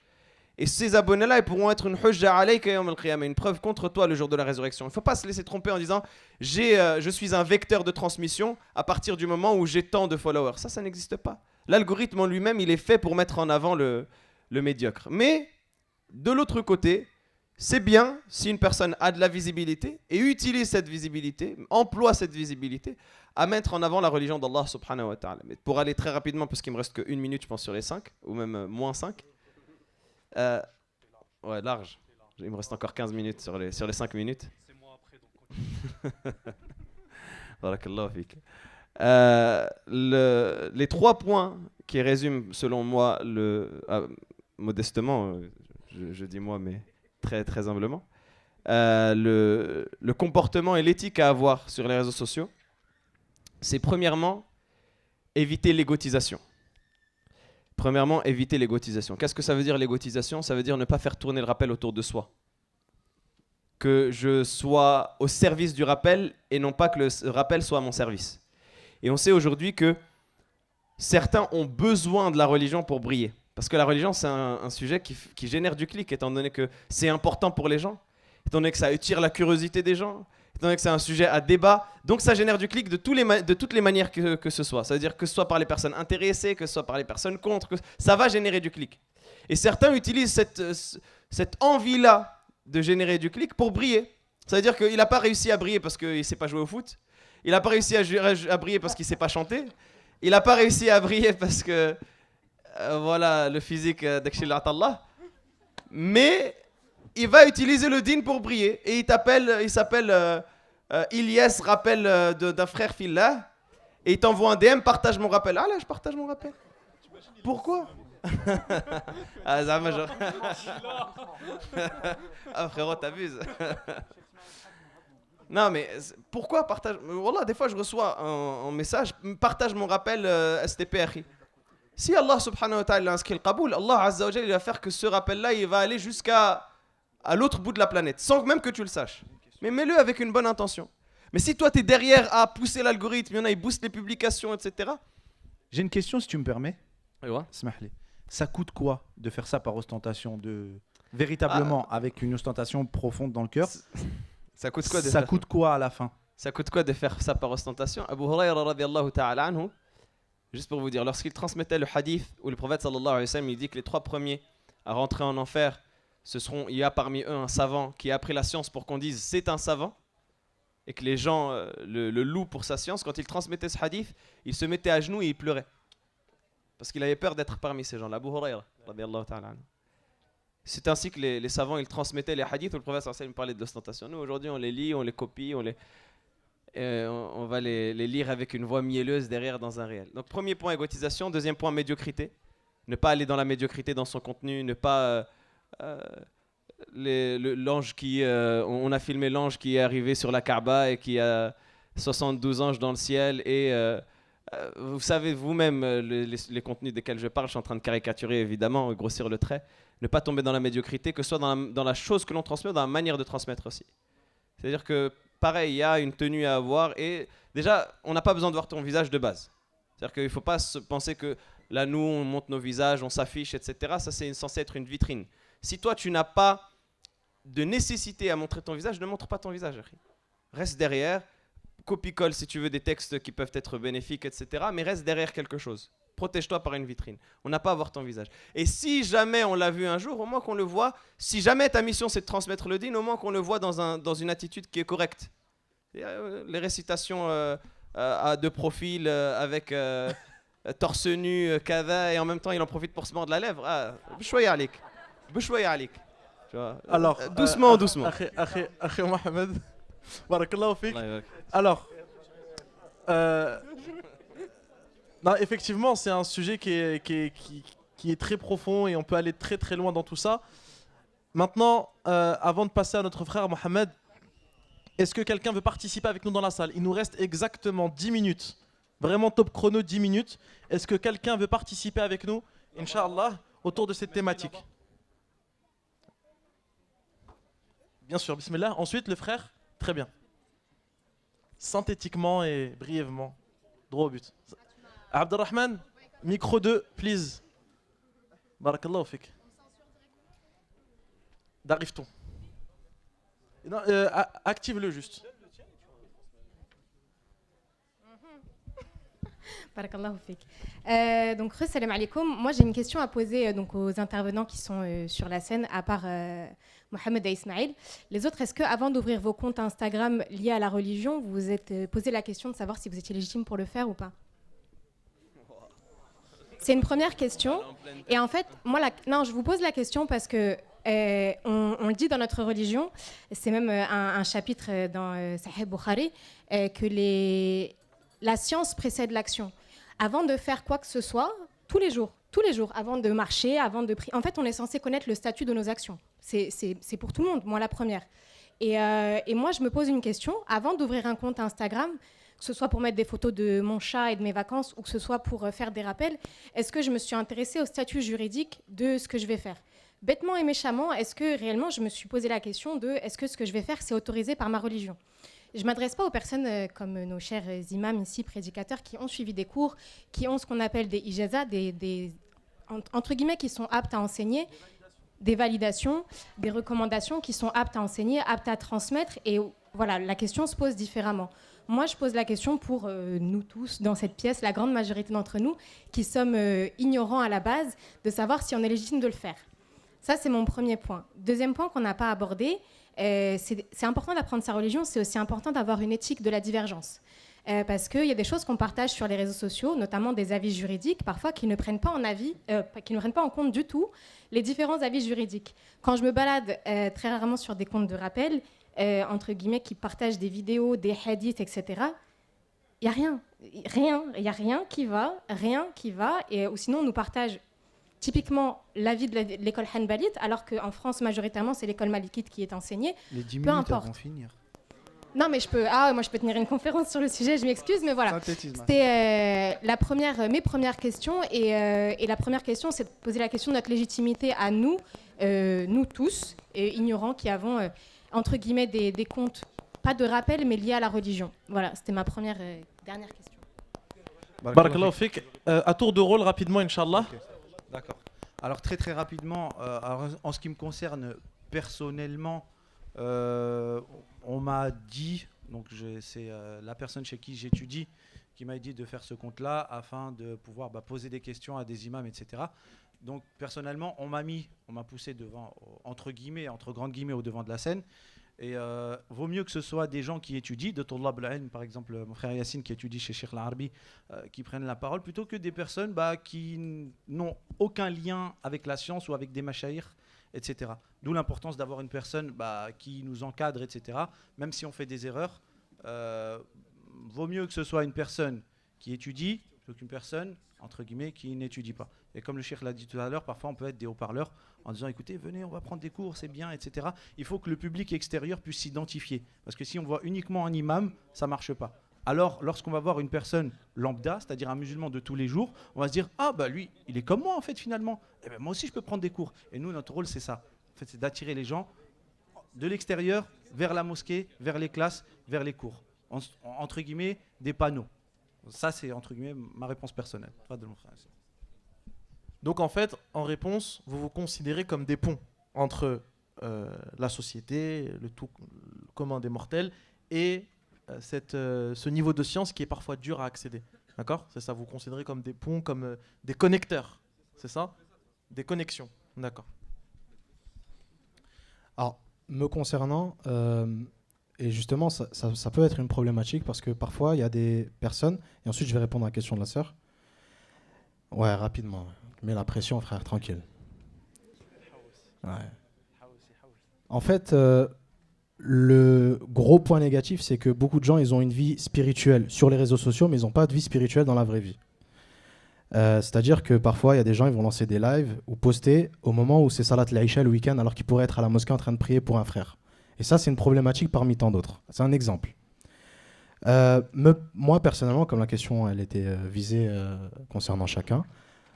Et ces abonnés-là, ils pourront être une hujja alayka yawm al-qiyamah, une preuve contre toi le jour de la résurrection. Il ne faut pas se laisser tromper en disant je suis un vecteur de transmission à partir du moment où j'ai tant de followers. Ça n'existe pas. L'algorithme en lui-même, il est fait pour mettre en avant le médiocre. Mais, de l'autre côté, c'est bien si une personne a de la visibilité et utilise cette visibilité, emploie cette visibilité à mettre en avant la religion d'Allah subhanahu wa ta'ala. Mais pour aller très rapidement, parce qu'il me reste qu'une minute, je pense, sur les 5, ou même moins 5. Ouais, large. Il me reste encore 15 minutes sur les 5 minutes. C'est moi après, donc Barakallahu fik. Les 3 points qui résument, selon moi, modestement, je dis moi, mais très, très humblement, le comportement et l'éthique à avoir sur les réseaux sociaux, c'est premièrement éviter l'égotisation. Qu'est-ce que ça veut dire l'égotisation? Ça veut dire ne pas faire tourner le rappel autour de soi. Que je sois au service du rappel et non pas que le rappel soit à mon service. Et on sait aujourd'hui que certains ont besoin de la religion pour briller. Parce que la religion, c'est un sujet qui génère du clic, étant donné que c'est important pour les gens, étant donné que ça attire la curiosité des gens, étant donné que c'est un sujet à débat. Donc ça génère du clic de toutes les manières que ce soit. Ça veut dire que ce soit par les personnes intéressées, que ce soit par les personnes contre, ça va générer du clic. Et certains utilisent cette envie-là de générer du clic pour briller. Ça veut dire qu'il n'a pas réussi à briller parce qu'il ne sait pas jouer au foot. Il n'a pas réussi à briller parce qu'il ne sait pas chanter. Il n'a pas réussi à briller parce que... voilà le physique d'Akshil Atallah. Mais il va utiliser le din pour briller. Et il s'appelle Ilyes, rappel d'un frère fillah. Et il t'envoie un DM, partage mon rappel. Ah là, je partage mon rappel. Pourquoi? Ah, Zama, genre. Ah, frérot, t'abuses. Non, mais pourquoi partage? Wallah, des fois, je reçois un message, partage mon rappel STPRI. Si Allah subhanahu wa ta'ala inscrit le qaboul, Allah azza wa jalla, il va faire que ce rappel-là, il va aller jusqu'à l'autre bout de la planète, sans même que tu le saches. Mais mets-le avec une bonne intention. Mais si toi, tu es derrière à pousser l'algorithme, il y en a, ils boostent les publications, etc. J'ai une question, si tu me permets. Ouais. Smahli. Ça coûte quoi de faire ça par ostentation, véritablement avec une ostentation profonde dans le cœur? Ça coûte quoi Ça coûte quoi à la fin? Ça coûte quoi de faire ça par ostentation? Abu Hurayra radiyallahu ta'ala anhu, juste pour vous dire, lorsqu'il transmettait le hadith où le prophète sallallahu alayhi wa sallam, il dit que les 3 premiers à rentrer en enfer, il y a parmi eux un savant qui a appris la science pour qu'on dise c'est un savant, et que les gens le louent pour sa science. Quand il transmettait ce hadith, il se mettait à genoux et il pleurait. Parce qu'il avait peur d'être parmi ces gens-là. Abu Hurayra radiyallahu ta'ala anhu. C'est ainsi que les savants ils transmettaient les hadiths où le prophète sallallahu alayhi wa sallam parlait de l'ostentation. Nous aujourd'hui on les lit, on les copie, on va les lire avec une voix mielleuse derrière dans un réel. Donc premier point, égotisation. Deuxième point, médiocrité. Ne pas aller dans la médiocrité dans son contenu. Ne pas... l'ange on a filmé l'ange qui est arrivé sur la Kaaba et qui a 72 anges dans le ciel. Et vous savez vous-même les contenus desquels je parle. Je suis en train de caricaturer évidemment, grossir le trait. Ne pas tomber dans la médiocrité, que ce soit dans la chose que l'on transmet, dans la manière de transmettre aussi. C'est-à-dire que pareil, il y a une tenue à avoir et déjà, on n'a pas besoin de voir ton visage de base. C'est-à-dire qu'il ne faut pas se penser que là, nous, on monte nos visages, on s'affiche, etc. Ça, c'est censé être une vitrine. Si toi, tu n'as pas de nécessité à montrer ton visage, ne montre pas ton visage. Akhi. Reste derrière, copie-colle si tu veux des textes qui peuvent être bénéfiques, etc. Mais reste derrière quelque chose. Protège-toi par une vitrine. On n'a pas à voir ton visage. Et si jamais on l'a vu un jour, au moins qu'on le voit. Si jamais ta mission c'est de transmettre le din, au moins qu'on le voit dans une attitude qui est correcte. Les récitations de profil avec torse nu, kada, et en même temps il en profite pour se mordre la lèvre. Bouchoya alik. Bouchoya alik. Alors, doucement, doucement. Akhi Mohamed, barakallahu fik. Alors, non, effectivement, c'est un sujet qui est très profond et on peut aller très très loin dans tout ça. Maintenant, avant de passer à notre frère Mohamed, est-ce que quelqu'un veut participer avec nous dans la salle? Il nous reste exactement 10 minutes. Vraiment top chrono, 10 minutes. Est-ce que quelqu'un veut participer avec nous, Inch'Allah, autour de cette thématique? Bien sûr, bismillah. Ensuite, le frère, très bien. Synthétiquement et brièvement. Droit au but. Abdelrahman, micro 2, please. Barakallahu fik. D'arrive-t-on? Active-le juste. Barakallahu fik. Donc, salam alaikum. Moi, j'ai une question à poser donc, aux intervenants qui sont sur la scène, à part Mohamed et Ismaël. Les autres, est-ce qu'avant d'ouvrir vos comptes Instagram liés à la religion, vous vous êtes posé la question de savoir si vous étiez légitime pour le faire ou pas? C'est une première question. Et en fait, moi, non, je vous pose la question parce que on le dit dans notre religion, c'est même un chapitre dans Sahih Bukhari, que la science précède l'action. Avant de faire quoi que ce soit, tous les jours, avant de marcher, avant de prier, en fait, on est censé connaître le statut de nos actions. C'est pour tout le monde, moi la première. Et moi, je me pose une question, avant d'ouvrir un compte Instagram, que ce soit pour mettre des photos de mon chat et de mes vacances ou que ce soit pour faire des rappels, est-ce que je me suis intéressée au statut juridique de ce que je vais faire? Bêtement et méchamment, est-ce que réellement je me suis posé la question de est-ce que ce que je vais faire, c'est autorisé par ma religion? Je ne m'adresse pas aux personnes comme nos chers imams ici, prédicateurs, qui ont suivi des cours, qui ont ce qu'on appelle des ijaza, entre guillemets, qui sont aptes à enseigner, des validations, des recommandations qui sont aptes à enseigner, aptes à transmettre. Et voilà, la question se pose différemment. Moi, je pose la question pour nous tous dans cette pièce, la grande majorité d'entre nous, qui sommes ignorants à la base, de savoir si on est légitime de le faire. Ça, c'est mon premier point. Deuxième point qu'on n'a pas abordé, c'est important d'apprendre sa religion, c'est aussi important d'avoir une éthique de la divergence. Parce qu'il y a des choses qu'on partage sur les réseaux sociaux, notamment des avis juridiques, parfois qui ne prennent pas en compte du tout les différents avis juridiques. Quand je me balade très rarement sur des comptes de rappel, entre guillemets, qui partagent des vidéos, des hadiths, etc., il n'y a rien. Il n'y a rien qui va. Ou sinon, on nous partage typiquement l'avis de l'école hanbalite, alors qu'en France, majoritairement, c'est l'école malikite qui est enseignée. Les 10 Peu minutes importe. vont finir. Non, mais moi je peux tenir une conférence sur le sujet, je m'excuse, mais voilà. C'était mes premières questions. Et la première question, c'est de poser la question de notre légitimité à nous, nous tous, ignorants, qui avons, entre guillemets, des comptes, pas de rappel, mais liés à la religion. Voilà, c'était ma dernière question. Barakallahu fik. À tour de rôle, rapidement, Inch'Allah. Okay. D'accord. Alors très très rapidement, en ce qui me concerne personnellement, on m'a dit, donc c'est la personne chez qui j'étudie qui m'a dit de faire ce compte-là afin de pouvoir poser des questions à des imams, etc. Donc personnellement, on m'a poussé devant, entre grandes guillemets, au devant de la scène. Et vaut mieux que ce soit des gens qui étudient, de Tullab al-Ilm, par exemple mon frère Yassine qui étudie chez Cheikh Al-Arbi, qui prennent la parole, plutôt que des personnes qui n'ont aucun lien avec la science ou avec des mashayikh, etc. D'où l'importance d'avoir une personne qui nous encadre, etc. Même si on fait des erreurs, vaut mieux que ce soit une personne qui étudie plutôt qu'une personne, entre guillemets, qui n'étudie pas. Et comme le Cheikh l'a dit tout à l'heure, parfois on peut être des haut-parleurs en disant écoutez, venez, on va prendre des cours, c'est bien, etc. Il faut que le public extérieur puisse s'identifier. Parce que si on voit uniquement un imam, ça ne marche pas. Alors, lorsqu'on va voir une personne lambda, c'est-à-dire un musulman de tous les jours, on va se dire ah lui, il est comme moi en fait finalement. Eh ben, moi aussi je peux prendre des cours. Et nous, notre rôle c'est ça. En fait, c'est d'attirer les gens de l'extérieur vers la mosquée, vers les classes, vers les cours. Entre guillemets, des panneaux. Ça, c'est entre guillemets ma réponse personnelle. Donc, en fait, en réponse, vous vous considérez comme des ponts entre la société, le tout commun des mortels, et ce niveau de science qui est parfois dur à accéder. D'accord? C'est ça, vous considérez comme des ponts, comme des connecteurs. C'est ça? Des connexions. D'accord. Alors, me concernant, et justement, ça peut être une problématique parce que parfois, il y a des personnes, et ensuite je vais répondre à la question de la sœur. Ouais, rapidement. Mets la pression, frère, tranquille. Ouais. En fait, le gros point négatif, c'est que beaucoup de gens, ils ont une vie spirituelle sur les réseaux sociaux, mais ils n'ont pas de vie spirituelle dans la vraie vie. C'est-à-dire que parfois, il y a des gens, ils vont lancer des lives ou poster au moment où c'est Salat al-Isha le week-end, alors qu'ils pourraient être à la mosquée en train de prier pour un frère. Et ça, c'est une problématique parmi tant d'autres. C'est un exemple. Moi, personnellement, comme la question elle était visée concernant chacun,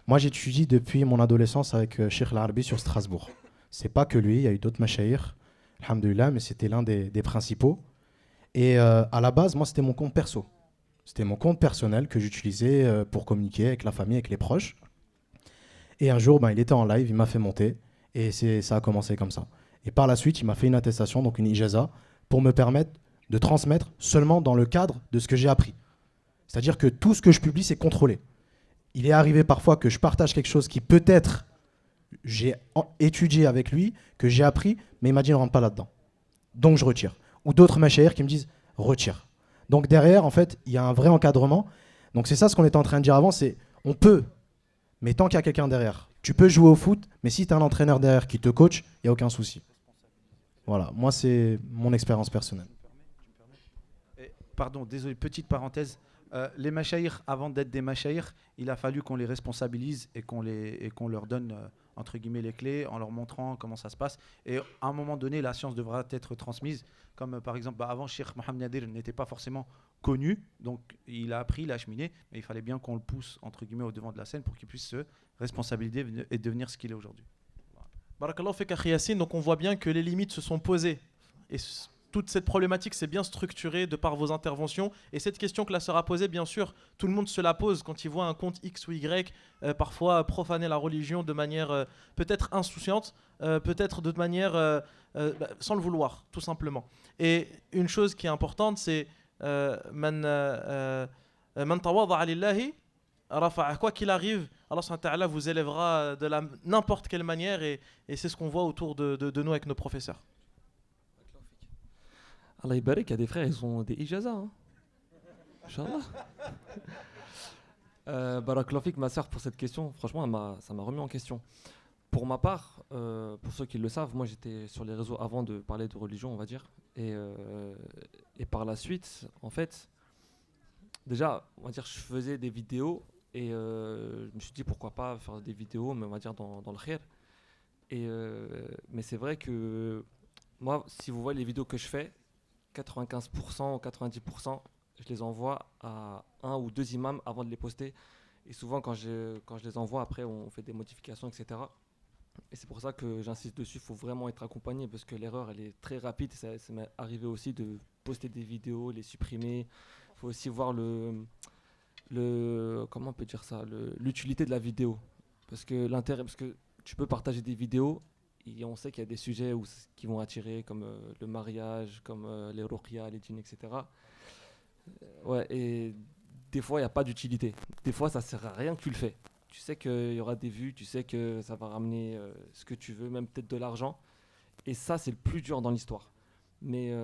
moi, j'étudie depuis mon adolescence avec Cheikh Al-Arbi sur Strasbourg. C'est pas que lui, il y a eu d'autres mashayikh, alhamdoulilah, mais c'était l'un des principaux. Et à la base, moi, c'était mon compte perso. C'était mon compte personnel que j'utilisais pour communiquer avec la famille, avec les proches. Et un jour, il était en live, il m'a fait monter, et ça a commencé comme ça. Et par la suite, il m'a fait une attestation, donc une ijaza, pour me permettre de transmettre seulement dans le cadre de ce que j'ai appris. C'est-à-dire que tout ce que je publie, c'est contrôlé. Il est arrivé parfois que je partage quelque chose qui peut-être j'ai étudié avec lui, que j'ai appris, mais il m'a dit ne rentre pas là-dedans. Donc je retire. Ou d'autres mashayikh qui me disent retire. Donc derrière, en fait, il y a un vrai encadrement. Donc c'est ça ce qu'on était en train de dire avant, c'est on peut, mais tant qu'il y a quelqu'un derrière. Tu peux jouer au foot, mais si tu as un entraîneur derrière qui te coach, il n'y a aucun souci. Voilà, moi c'est mon expérience personnelle. Pardon, désolé, petite parenthèse. Les mashayikh, avant d'être des mashayikh, il a fallu qu'on les responsabilise et qu'on leur donne entre guillemets les clés en leur montrant comment ça se passe. Et à un moment donné, la science devra être transmise. Comme par exemple, avant, Cheikh Mohamed Nadir n'était pas forcément connu, donc il a appris, il a acheminé, mais il fallait bien qu'on le pousse entre guillemets au devant de la scène pour qu'il puisse se responsabiliser et devenir ce qu'il est aujourd'hui. Barakallahu fik akhi Yassine, donc on voit bien que les limites se sont posées. Et toute cette problématique s'est bien structurée de par vos interventions. Et cette question que la sœur a posée, bien sûr, tout le monde se la pose quand il voit un compte X ou Y parfois profaner la religion de manière peut-être insouciante, peut-être de manière sans le vouloir, tout simplement. Et une chose qui est importante, c'est man tawada'a lillahi rafa'a. Quoi qu'il arrive, Allah subhanahu wa ta'ala vous élèvera de n'importe quelle manière, et c'est ce qu'on voit autour de nous avec nos professeurs. Allah Ibarak, il y a des frères, ils ont des ijazas. Hein. Inch'Allah. Barakallahu fik, ma sœur, pour cette question, franchement, ça m'a remis en question. Pour ma part, pour ceux qui le savent, moi j'étais sur les réseaux avant de parler de religion, on va dire. Et par la suite, en fait, déjà, on va dire, je faisais des vidéos et je me suis dit pourquoi pas faire des vidéos, mais on va dire dans le khir. Mais c'est vrai que moi, si vous voyez les vidéos que je fais, 95% ou 90%, je les envoie à un ou deux imams avant de les poster. Et souvent, quand je les envoie, après, on fait des modifications, etc. Et c'est pour ça que j'insiste dessus, il faut vraiment être accompagné parce que l'erreur, elle est très rapide. Ça m'est arrivé aussi de poster des vidéos, les supprimer. Il faut aussi voir comment on peut dire ça, l'utilité de la vidéo. Parce que tu peux partager des vidéos et on sait qu'il y a des sujets qui vont attirer, comme le mariage, comme les ruqya, les djinns, etc. Ouais, et des fois, il n'y a pas d'utilité. Des fois, ça ne sert à rien que tu le fais. Tu sais qu'il y aura des vues, tu sais que ça va ramener ce que tu veux, même peut-être de l'argent. Et ça, c'est le plus dur dans l'histoire. Mais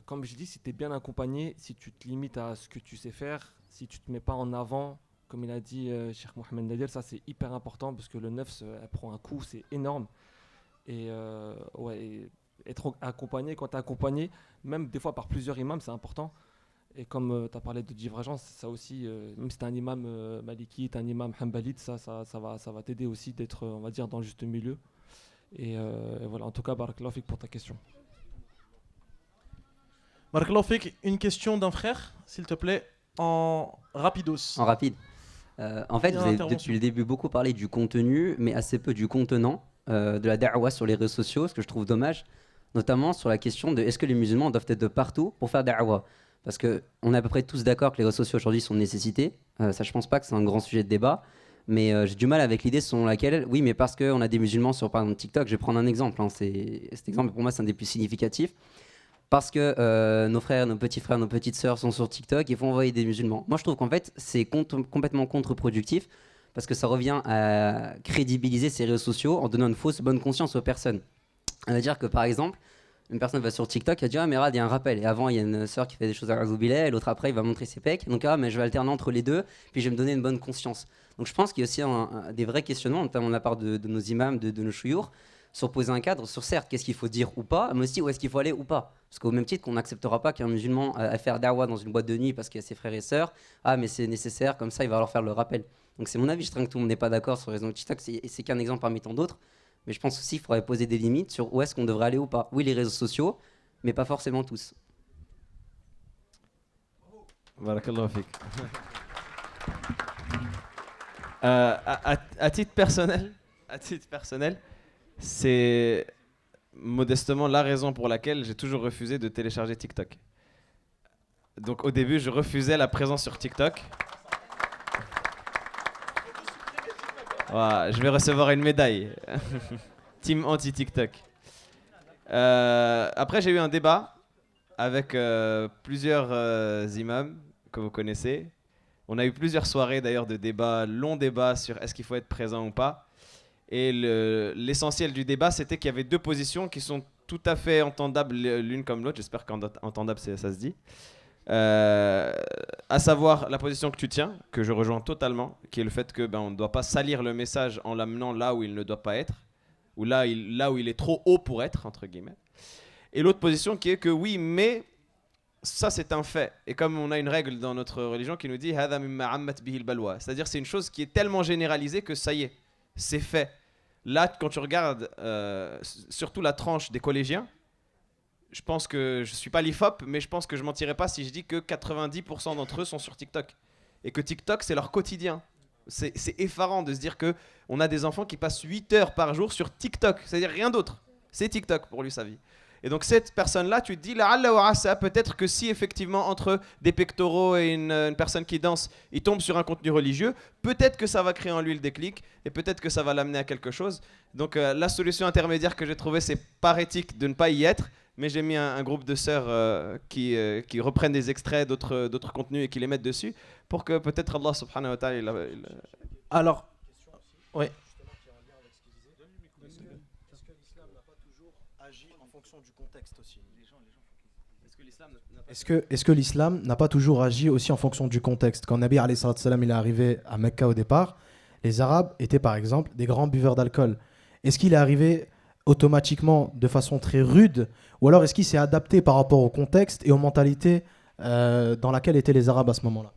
comme je dis, si tu es bien accompagné, si tu te limites à ce que tu sais faire, si tu ne te mets pas en avant, comme il a dit Cheikh Mohamed Nadir, ça c'est hyper important parce que le neuf, elle prend un coup, c'est énorme. Et être accompagné, quand tu es accompagné, même des fois par plusieurs imams, c'est important. Et comme tu as parlé de divergence, ça aussi, même si tu es un imam malikite, un imam hanbalite, ça va t'aider aussi d'être, on va dire, dans le juste milieu. Et voilà, en tout cas, barakallahu fik pour ta question. Barakallahu fik, une question d'un frère, s'il te plaît, en rapidos. En rapide. En fait, vous avez depuis le début beaucoup parlé du contenu, mais assez peu du contenant de la da'wa sur les réseaux sociaux, ce que je trouve dommage, notamment sur la question de est-ce que les musulmans doivent être de partout pour faire da'wa. Parce qu'on est à peu près tous d'accord que les réseaux sociaux aujourd'hui sont une nécessité. Ça, je pense pas que c'est un grand sujet de débat. Mais j'ai du mal avec l'idée selon laquelle, oui, mais parce qu'on a des musulmans sur par exemple TikTok, je vais prendre un exemple, hein, cet exemple pour moi c'est un des plus significatifs, parce que nos frères, nos petits frères, nos petites sœurs sont sur TikTok, il faut envoyer des musulmans. Moi je trouve qu'en fait c'est complètement contre-productif, parce que ça revient à crédibiliser ces réseaux sociaux en donnant une fausse bonne conscience aux personnes. C'est-à-dire que par exemple, une personne va sur TikTok, elle dit ah mais regarde, il y a un rappel. Et avant il y a une sœur qui fait des choses à Razoubilé, et l'autre après il va montrer ses pecs. Donc ah mais je vais alterner entre les deux, puis je vais me donner une bonne conscience. Donc je pense qu'il y a aussi des vrais questionnements, notamment de la part de nos imams, de nos chouyours, sur poser un cadre sur certes qu'est-ce qu'il faut dire ou pas, mais aussi où est-ce qu'il faut aller ou pas. Parce qu'au même titre qu'on n'acceptera pas qu'un musulman à faire da'wah dans une boîte de nuit parce qu'il y a ses frères et sœurs, ah mais c'est nécessaire, comme ça il va leur faire le rappel. Donc c'est mon avis, je trouve que tout le monde n'est pas d'accord sur les réseaux TikTok, c'est qu'un exemple parmi tant d'autres. Mais je pense aussi qu'il faudrait poser des limites sur où est-ce qu'on devrait aller ou pas. Oui, les réseaux sociaux, mais pas forcément tous. Barakallahu fik. À titre personnel, c'est modestement la raison pour laquelle j'ai toujours refusé de télécharger TikTok. Donc au début, je refusais la présence sur TikTok. Ouah, je vais recevoir une médaille. Team anti-TikTok. Après, j'ai eu un débat avec plusieurs imams que vous connaissez. On a eu plusieurs soirées d'ailleurs de débats, longs débats sur est-ce qu'il faut être présent ou pas. Et l'essentiel du débat, c'était qu'il y avait deux positions qui sont tout à fait entendables l'une comme l'autre. J'espère qu'entendable, ça se dit. À savoir la position que tu tiens, que je rejoins totalement, qui est le fait que on ne doit pas salir le message en l'amenant là où il ne doit pas être, ou là où il est trop haut pour être, entre guillemets. Et l'autre position qui est que oui, mais ça c'est un fait. Et comme on a une règle dans notre religion qui nous dit هذا مما عمت به البلوى, c'est-à-dire c'est une chose qui est tellement généralisée que ça y est, c'est fait. Là, quand tu regardes surtout la tranche des collégiens, je pense que je suis pas l'IFOP, mais je pense que je mentirais pas si je dis que 90% d'entre eux sont sur TikTok. Et que TikTok, c'est leur quotidien. C'est effarant de se dire qu'on a des enfants qui passent 8 heures par jour sur TikTok. C'est-à-dire rien d'autre. C'est TikTok pour lui, sa vie. Et donc cette personne-là, tu te dis, la'alla wa asa, peut-être que si effectivement entre des pectoraux et une personne qui danse, il tombe sur un contenu religieux, peut-être que ça va créer en lui le déclic, et peut-être que ça va l'amener à quelque chose. Donc la solution intermédiaire que j'ai trouvée, c'est par éthique de ne pas y être, mais j'ai mis un groupe de sœurs qui reprennent des extraits d'autres contenus et qui les mettent dessus, pour que peut-être Allah subhanahu wa ta'ala... Alors, oui. Est-ce que l'islam n'a pas toujours agi aussi en fonction du contexte? Quand Nabi alayhi salatu salam, il est arrivé à Mecca au départ, les Arabes étaient par exemple des grands buveurs d'alcool. Est-ce qu'il est arrivé automatiquement de façon très rude, ou alors est-ce qu'il s'est adapté par rapport au contexte et aux mentalités dans laquelle étaient les Arabes à ce moment-là?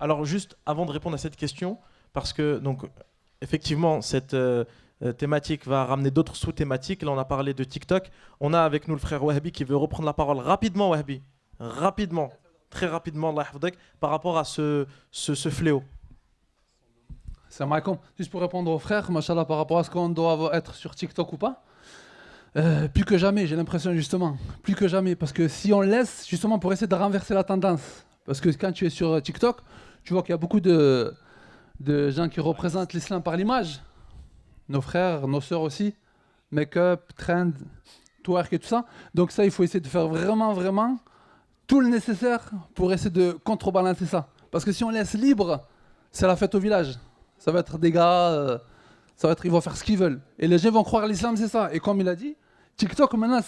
Alors juste avant de répondre à cette question, parce que donc effectivement cette thématique va ramener d'autres sous-thématiques. Là on a parlé de TikTok. On a avec nous le frère Wahbi qui veut reprendre la parole rapidement. Wahbi, rapidement, très rapidement, Allah yahfadek, par rapport à ce fléau. C'est Malcolm. Juste pour répondre aux frères, machallah, par rapport à ce qu'on doit être sur TikTok ou pas, plus que jamais, j'ai l'impression justement, plus que jamais, parce que si on laisse justement pour essayer de renverser la tendance, parce que quand tu es sur TikTok, tu vois qu'il y a beaucoup de gens qui représentent l'islam par l'image, nos frères, nos sœurs aussi, make-up, trend, twerk et tout ça. Donc ça, il faut essayer de faire vraiment tout le nécessaire pour essayer de contrebalancer ça. Parce que si on laisse libre, c'est la fête au village. Ça va être des gars, ils vont faire ce qu'ils veulent. Et les gens vont croire l'islam, c'est ça. Et comme il a dit, TikTok maintenant,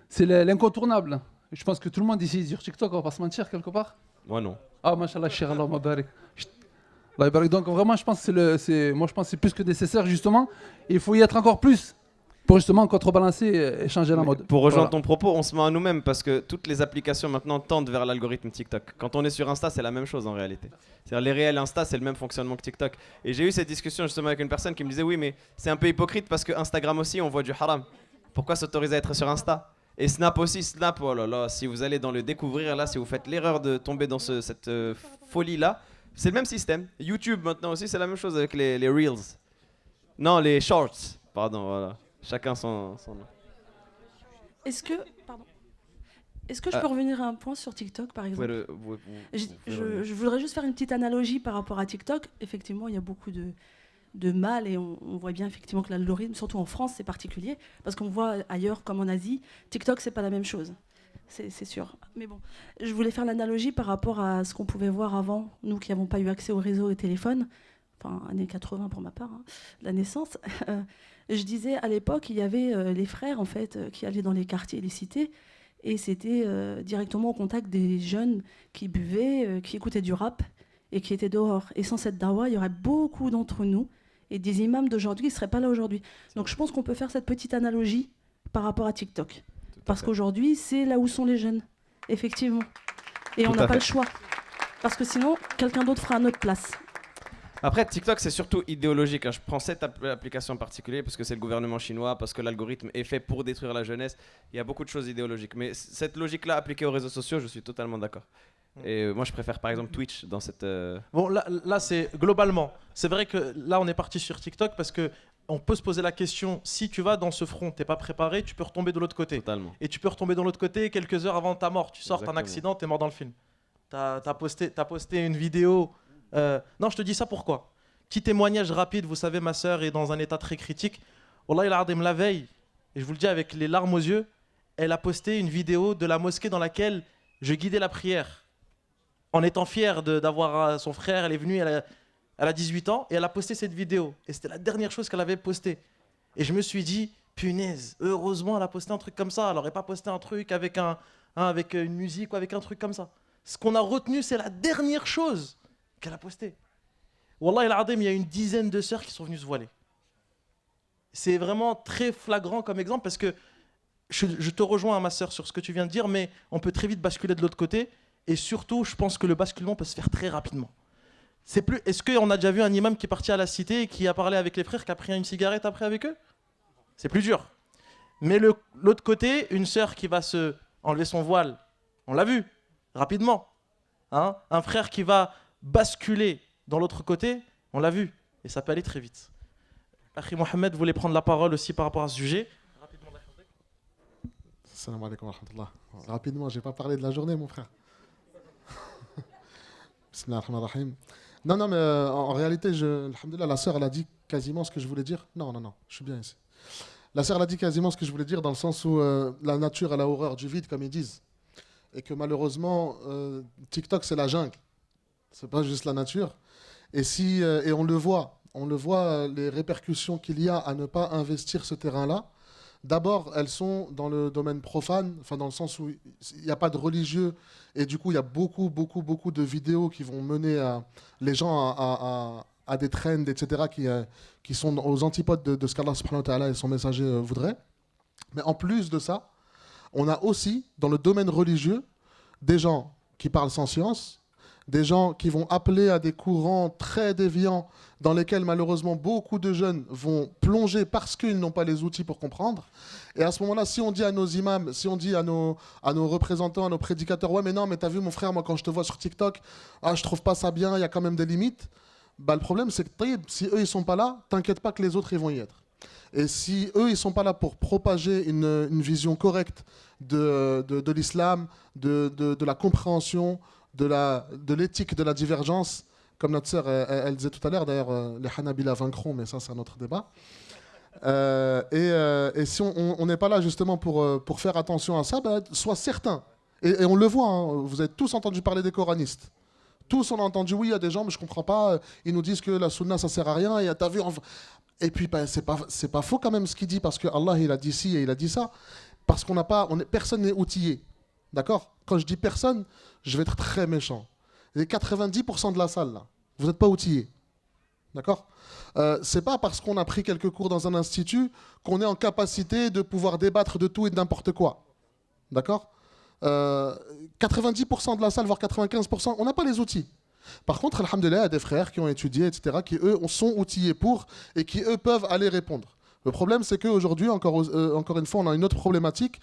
c'est l'incontournable. Je pense que tout le monde ici est sur TikTok, on va pas se mentir quelque part. Moi non. Ah, mashallah, cher Allah, mabarik. Donc vraiment, je pense que c'est plus que nécessaire, justement. Il faut y être encore plus pour justement contrebalancer et changer la mode. Pour rejoindre ton propos, on se ment à nous-mêmes parce que toutes les applications maintenant tendent vers l'algorithme TikTok. Quand on est sur Insta, c'est la même chose en réalité. C'est-à-dire les réels Insta, c'est le même fonctionnement que TikTok. Et j'ai eu cette discussion justement avec une personne qui me disait oui, mais c'est un peu hypocrite parce que Instagram aussi, on voit du haram. Pourquoi s'autoriser à être sur Insta? Et Snap aussi, Snap, oh là là, si vous allez dans le découvrir là, si vous faites l'erreur de tomber dans cette folie-là, c'est le même système. YouTube maintenant aussi, c'est la même chose avec les Reels. Non, les Shorts, pardon, voilà. Chacun son nom. Est-ce que... Pardon. Est-ce que je peux revenir à un point sur TikTok, par exemple? Je voudrais juste faire une petite analogie par rapport à TikTok. Effectivement, il y a beaucoup de mal et on voit bien effectivement que l'algorithme, surtout en France, c'est particulier parce qu'on voit ailleurs comme en Asie, TikTok, c'est pas la même chose. C'est sûr. Mais bon, je voulais faire l'analogie par rapport à ce qu'on pouvait voir avant, nous qui n'avons pas eu accès au réseau et téléphone, enfin, années 80 pour ma part, hein, la naissance. Je disais, à l'époque, il y avait les frères, en fait, qui allaient dans les quartiers et les cités, et c'était directement au contact des jeunes qui buvaient, qui écoutaient du rap, et qui étaient dehors. Et sans cette dawa, il y aurait beaucoup d'entre nous, et des imams d'aujourd'hui, ils ne seraient pas là aujourd'hui. Donc je pense qu'on peut faire cette petite analogie par rapport à TikTok. Parce qu'aujourd'hui, c'est là où sont les jeunes, effectivement. Et on n'a pas le choix. Parce que sinon, quelqu'un d'autre fera à notre place. Après, TikTok, c'est surtout idéologique. Je prends cette application en particulier parce que c'est le gouvernement chinois, parce que l'algorithme est fait pour détruire la jeunesse. Il y a beaucoup de choses idéologiques. Mais cette logique-là appliquée aux réseaux sociaux, je suis totalement d'accord. Et moi, je préfère par exemple Twitch dans cette... Bon, là c'est globalement. C'est vrai que là, on est parti sur TikTok parce que on peut se poser la question, si tu vas dans ce front, t'es pas préparé, tu peux retomber de l'autre côté. Totalement. Et tu peux retomber de l'autre côté quelques heures avant ta mort. Tu sors, t'as un accident, t'es mort dans le film. T'as posté une vidéo. Non, je te dis ça pourquoi? Petit témoignage rapide, vous savez, ma sœur est dans un état très critique. Wallahi al-Azim, la veille, et je vous le dis avec les larmes aux yeux, elle a posté une vidéo de la mosquée dans laquelle je guidais la prière. En étant fière d'avoir son frère, elle est venue, elle a 18 ans, et elle a posté cette vidéo. Et c'était la dernière chose qu'elle avait postée. Et je me suis dit, punaise, heureusement elle a posté un truc comme ça. Elle n'aurait pas posté un truc avec, avec une musique ou avec un truc comme ça. Ce qu'on a retenu, c'est la dernière chose qu'elle a postée. Wallah il y a une dizaine de sœurs qui sont venues se voiler. C'est vraiment très flagrant comme exemple parce que je te rejoins, ma sœur, sur ce que tu viens de dire, mais on peut très vite basculer de l'autre côté. Et surtout, je pense que le basculement peut se faire très rapidement. Est-ce qu'on a déjà vu un imam qui est parti à la cité et qui a parlé avec les frères, qui a pris une cigarette après avec eux? C'est plus dur. Mais l'autre côté, une sœur qui va se enlever son voile, on l'a vu, rapidement. Hein, un frère qui va basculer dans l'autre côté, on l'a vu. Et ça peut aller très vite. Akhi Mohamed voulait prendre la parole aussi par rapport à ce sujet. Salam alaikum wa rahmatullah. Rapidement, j'ai pas parlé de la journée, mon frère. Bismillahirrahmanirrahim. Non, mais en réalité, alhamdoulilah, la sœur, elle a dit quasiment ce que je voulais dire. Non, je suis bien ici. La sœur, elle a dit quasiment ce que je voulais dire dans le sens où la nature, elle a horreur du vide, comme ils disent. Et que malheureusement, TikTok, c'est la jungle. C'est pas juste la nature. Et on le voit, les répercussions qu'il y a à ne pas investir ce terrain-là. D'abord, elles sont dans le domaine profane, enfin dans le sens où il n'y a pas de religieux, et du coup, il y a beaucoup de vidéos qui vont mener les gens à des trends, etc., qui sont aux antipodes de ce qu'Allah subhanahu wa ta'ala et son messager voudraient. Mais en plus de ça, on a aussi, dans le domaine religieux, des gens qui parlent sans science, des gens qui vont appeler à des courants très déviants dans lesquels malheureusement beaucoup de jeunes vont plonger parce qu'ils n'ont pas les outils pour comprendre. Et à ce moment-là, si on dit à nos imams, si on dit à nos représentants, à nos prédicateurs, ouais mais non, mais t'as vu mon frère, moi quand je te vois sur TikTok, je trouve pas ça bien, il y a quand même des limites. Le problème c'est que si eux ils sont pas là, t'inquiète pas que les autres ils vont y être. Et si eux ils sont pas là pour propager une vision correcte de l'islam, de la compréhension, de l'éthique de la divergence, comme notre sœur elle disait tout à l'heure, d'ailleurs les Hanabila vaincront, mais ça c'est un autre débat. Et si on n'est pas là justement pour faire attention à ça, sois certain, et on le voit, hein, vous avez tous entendu parler des coranistes. Tous on a entendu, oui il y a des gens mais je comprends pas, ils nous disent que la sunna ça sert à rien, et t'as vu, et puis c'est pas faux quand même ce qu'il dit, parce que Allah il a dit ci et il a dit ça, parce personne n'est outillé. D'accord? Quand je dis personne, je vais être très méchant. Les 90% de la salle, là, vous n'êtes pas outillés. D'accord? C'est pas parce qu'on a pris quelques cours dans un institut qu'on est en capacité de pouvoir débattre de tout et de n'importe quoi. D'accord? 90% de la salle, voire 95%, on n'a pas les outils. Par contre, alhamdoulilah, il y a des frères qui ont étudié, etc., qui eux sont outillés pour et qui eux peuvent aller répondre. Le problème, c'est qu'aujourd'hui, encore une fois, on a une autre problématique,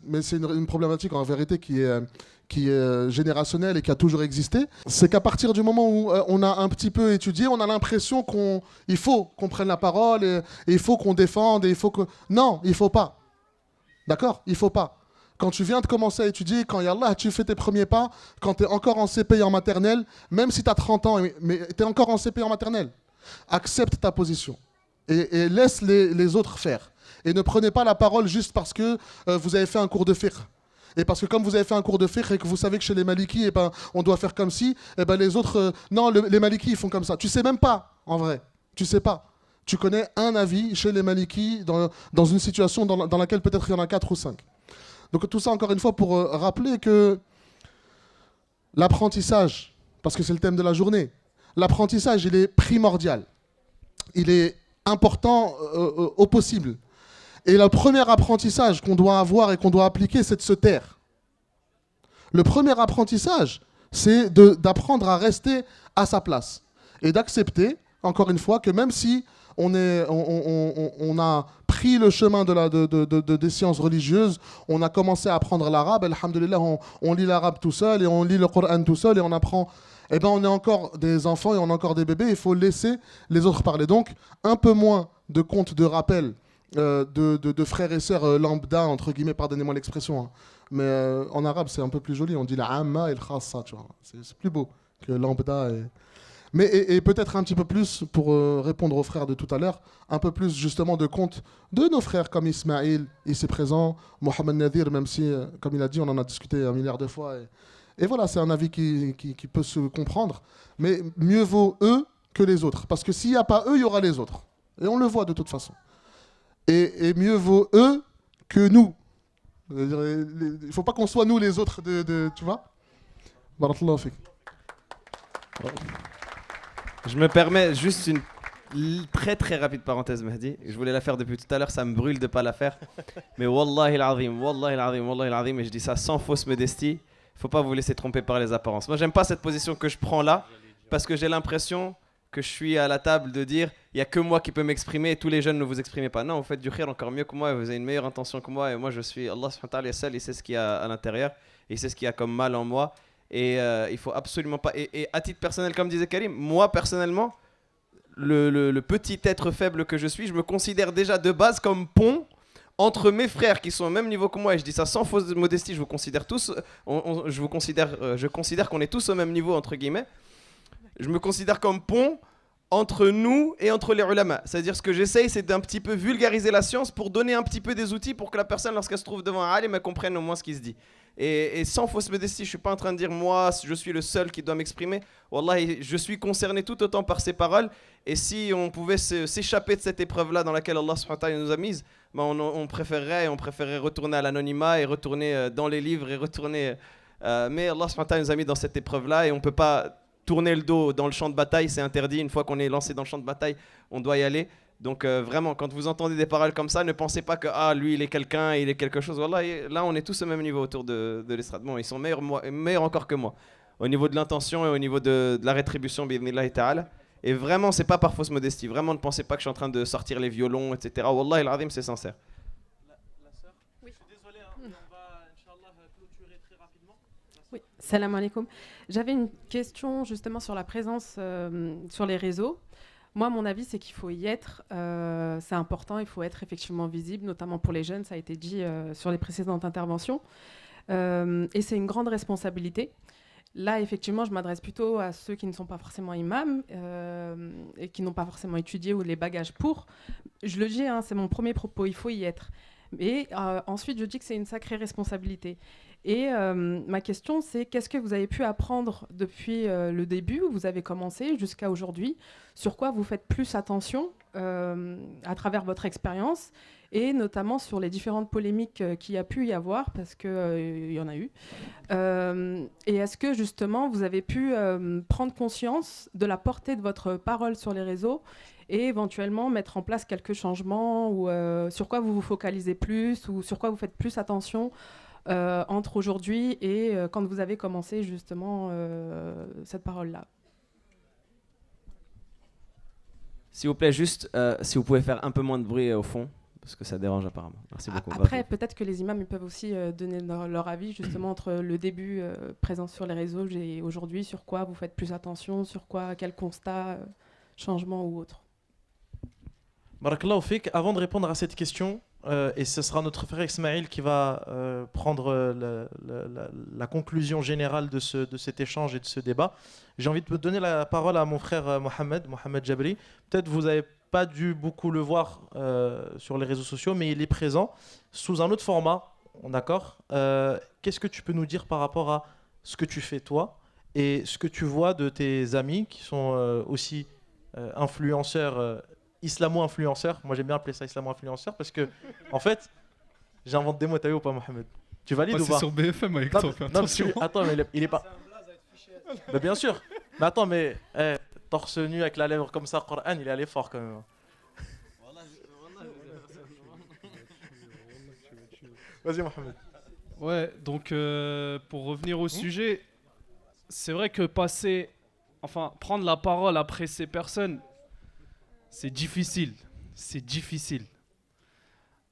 mais c'est une problématique en vérité qui est générationnelle et qui a toujours existé. C'est qu'à partir du moment où on a un petit peu étudié, on a l'impression qu'il faut qu'on prenne la parole et il faut qu'on défende. Non, il ne faut pas. D'accord? Il ne faut pas. Quand tu viens de commencer à étudier, quand Yallah, tu fais tes premiers pas, quand tu es encore en CP et en maternelle, même si tu as 30 ans, mais tu es encore en CP et en maternelle, accepte ta position et laisse les autres faire. Et ne prenez pas la parole juste parce que vous avez fait un cours de fiqh. Et parce que comme vous avez fait un cours de fiqh et que vous savez que chez les Malikis, on doit faire comme si, les autres, non, les Malikis, ils font comme ça. Tu sais même pas, en vrai. Tu sais pas. Tu connais un avis chez les Malikis dans une situation dans laquelle peut-être il y en a 4 ou 5. Donc tout ça, encore une fois, pour rappeler que l'apprentissage, parce que c'est le thème de la journée, l'apprentissage, il est primordial. Il est important au possible. Et le premier apprentissage qu'on doit avoir et qu'on doit appliquer, c'est de se taire. Le premier apprentissage, c'est d'apprendre à rester à sa place. Et d'accepter, encore une fois, que même si on a pris le chemin des sciences religieuses, on a commencé à apprendre l'arabe, alhamdoulilah, on lit l'arabe tout seul et on lit le Coran tout seul et on apprend. Eh bien, on est encore des enfants et on est encore des bébés, il faut laisser les autres parler. Donc, un peu moins de contes de rappel de frères et sœurs lambda, entre guillemets, pardonnez-moi l'expression. Hein. Mais en arabe, c'est un peu plus joli, on dit la amma et le khassa, tu vois. C'est plus beau que lambda et... Mais et peut-être un petit peu plus, pour répondre aux frères de tout à l'heure, un peu plus justement de contes de nos frères comme Ismaïl, ici présent, Mohamed Nadir, même si, comme il a dit, on en a discuté 1 milliard de fois. Et voilà, c'est un avis qui peut se comprendre. Mais mieux vaut eux que les autres. Parce que s'il n'y a pas eux, il y aura les autres. Et on le voit de toute façon. Et mieux vaut eux que nous. Il ne faut pas qu'on soit nous les autres, tu vois. Barakallahu fik. Je me permets juste une très très rapide parenthèse, Mahdi. Je voulais la faire depuis tout à l'heure, ça me brûle de ne pas la faire. Mais wallahi al-azim, wallahi al-azim, wallahi al-azim, et je dis ça sans fausse modestie, il ne faut pas vous laisser tromper par les apparences. Moi, j'aime pas cette position que je prends là, parce que j'ai l'impression que je suis à la table de dire il n'y a que moi qui peux m'exprimer et tous les jeunes ne vous exprimez pas. Non, vous faites du khir encore mieux que moi, vous avez une meilleure intention que moi, et moi je suis Allah subhanahu wa ta'ala seul, il sait ce qu'il y a à l'intérieur, il sait ce qu'il y a comme mal en moi. Et il faut absolument pas. Et à titre personnel, comme disait Karim, moi personnellement, le petit être faible que je suis, je me considère déjà de base comme pont entre mes frères qui sont au même niveau que moi. Et je dis ça sans fausse modestie, je vous considère tous. Je considère qu'on est tous au même niveau entre guillemets. Je me considère comme pont entre nous et entre les ulama. C'est-à-dire ce que j'essaye, c'est d'un petit peu vulgariser la science pour donner un petit peu des outils pour que la personne, lorsqu'elle se trouve devant un alim, elle comprenne au moins ce qui se dit. Et sans fausse modestie, je ne suis pas en train de dire moi, je suis le seul qui doit m'exprimer. Wallahi, je suis concerné tout autant par ces paroles. Et si on pouvait s'échapper de cette épreuve-là dans laquelle Allah subhanahu wa ta'ala nous a mis, ben on préférerait retourner à l'anonymat et retourner dans les livres et retourner. Mais Allah subhanahu wa ta'ala nous a mis dans cette épreuve-là et on ne peut pas tourner le dos dans le champ de bataille, c'est interdit. Une fois qu'on est lancé dans le champ de bataille, on doit y aller. Donc vraiment, quand vous entendez des paroles comme ça, ne pensez pas que lui il est quelqu'un, il est quelque chose. Voilà, là on est tous au même niveau autour de l'estrade. Bon, ils sont meilleurs encore que moi au niveau de l'intention et au niveau de la rétribution, bi'idhnillahi ta'ala. Et vraiment, c'est pas par fausse modestie. Vraiment, ne pensez pas que je suis en train de sortir les violons, etc. Wallahi al-azim, c'est sincère. Oui, salam alaikum. J'avais une question justement sur la présence sur les réseaux. Moi, mon avis, c'est qu'il faut y être. C'est important, il faut être effectivement visible, notamment pour les jeunes, ça a été dit sur les précédentes interventions. Et c'est une grande responsabilité. Là, effectivement, je m'adresse plutôt à ceux qui ne sont pas forcément imams et qui n'ont pas forcément étudié ou les bagages pour. Je le dis, hein, c'est mon premier propos, il faut y être. Et ensuite, je dis que c'est une sacrée responsabilité. Et ma question, c'est qu'est-ce que vous avez pu apprendre depuis le début où vous avez commencé jusqu'à aujourd'hui? Sur quoi vous faites plus attention à travers votre expérience et notamment sur les différentes polémiques qu'il y a pu y avoir, parce qu'il y en a eu. Et est-ce que justement vous avez pu prendre conscience de la portée de votre parole sur les réseaux et éventuellement mettre en place quelques changements ou sur quoi vous vous focalisez plus ou sur quoi vous faites plus attention entre aujourd'hui et quand vous avez commencé justement cette parole-là? S'il vous plaît, juste si vous pouvez faire un peu moins de bruit au fond, parce que ça dérange apparemment. Merci beaucoup. Après, peut-être que les imams ils peuvent aussi donner leur avis justement entre le début présence sur les réseaux et aujourd'hui, sur quoi vous faites plus attention, sur quoi, quel constat, changement ou autre. Barakallahu fik. Avant de répondre à cette question, et ce sera notre frère Ismaël qui va prendre la conclusion générale de cet échange et de ce débat. J'ai envie de donner la parole à mon frère Mohamed Jabri. Peut-être vous n'avez pas dû beaucoup le voir sur les réseaux sociaux, mais il est présent sous un autre format, d'accord. Qu'est-ce que tu peux nous dire par rapport à ce que tu fais toi et ce que tu vois de tes amis qui sont aussi influenceurs, islamo-influenceurs. Moi j'aime bien appeler ça islamo-influenceurs parce que en fait j'invente des mots, t'as vu ou pas Mohamed? Tu valides ou pas? C'est sur BFM avec toi, fais attention. Attends, mais il est pas... Bah, bien sûr. Mais attends, mais torse nu avec la lèvre comme ça, Coran, il est allé fort quand même. Vas-y Mohamed. Ouais, donc pour revenir au sujet, c'est vrai que prendre la parole après ces personnes, c'est difficile. C'est difficile.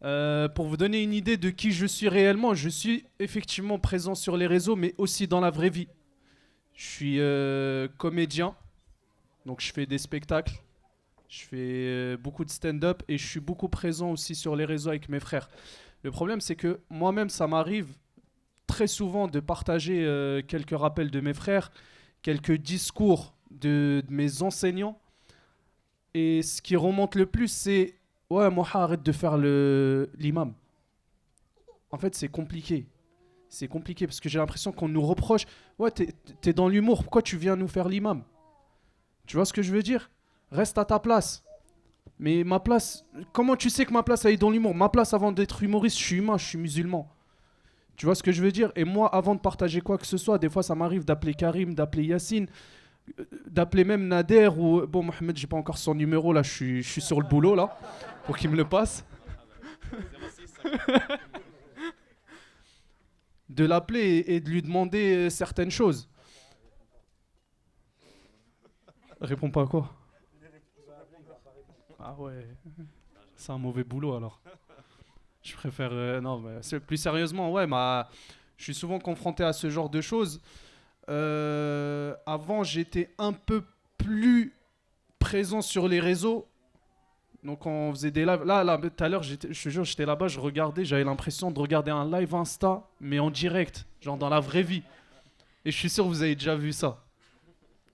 Pour vous donner une idée de qui je suis réellement, je suis effectivement présent sur les réseaux, mais aussi dans la vraie vie. Je suis comédien, donc je fais des spectacles, je fais beaucoup de stand-up et je suis beaucoup présent aussi sur les réseaux avec mes frères. Le problème, c'est que moi-même, ça m'arrive très souvent de partager quelques rappels de mes frères, quelques discours de mes enseignants. Et ce qui remonte le plus, c'est « Ouais, Moha, arrête de faire l'imam ». En fait, c'est compliqué. C'est compliqué parce que j'ai l'impression qu'on nous reproche « Ouais, t'es dans l'humour, pourquoi tu viens nous faire l'imam ?» Tu vois ce que je veux dire? Reste à ta place. Mais ma place, comment tu sais que ma place elle est dans l'humour? Ma place avant d'être humoriste, je suis humain, je suis musulman. Tu vois ce que je veux dire? Et moi, avant de partager quoi que ce soit, des fois ça m'arrive d'appeler Karim, d'appeler Yacine, d'appeler même Nader ou... Bon, Mohamed, j'ai pas encore son numéro, là, je suis sur le boulot, là, pour qu'il me le passe. De l'appeler et de lui demander certaines choses. Réponds pas à quoi? Ah ouais, c'est un mauvais boulot alors. Je préfère... non, mais plus sérieusement, ouais, je suis souvent confronté à ce genre de choses. Avant, j'étais un peu plus présent sur les réseaux. Donc on faisait des lives. Là, tout à l'heure, je te jure, j'étais là-bas, je regardais, j'avais l'impression de regarder un live Insta, mais en direct, genre dans la vraie vie. Et je suis sûr que vous avez déjà vu ça.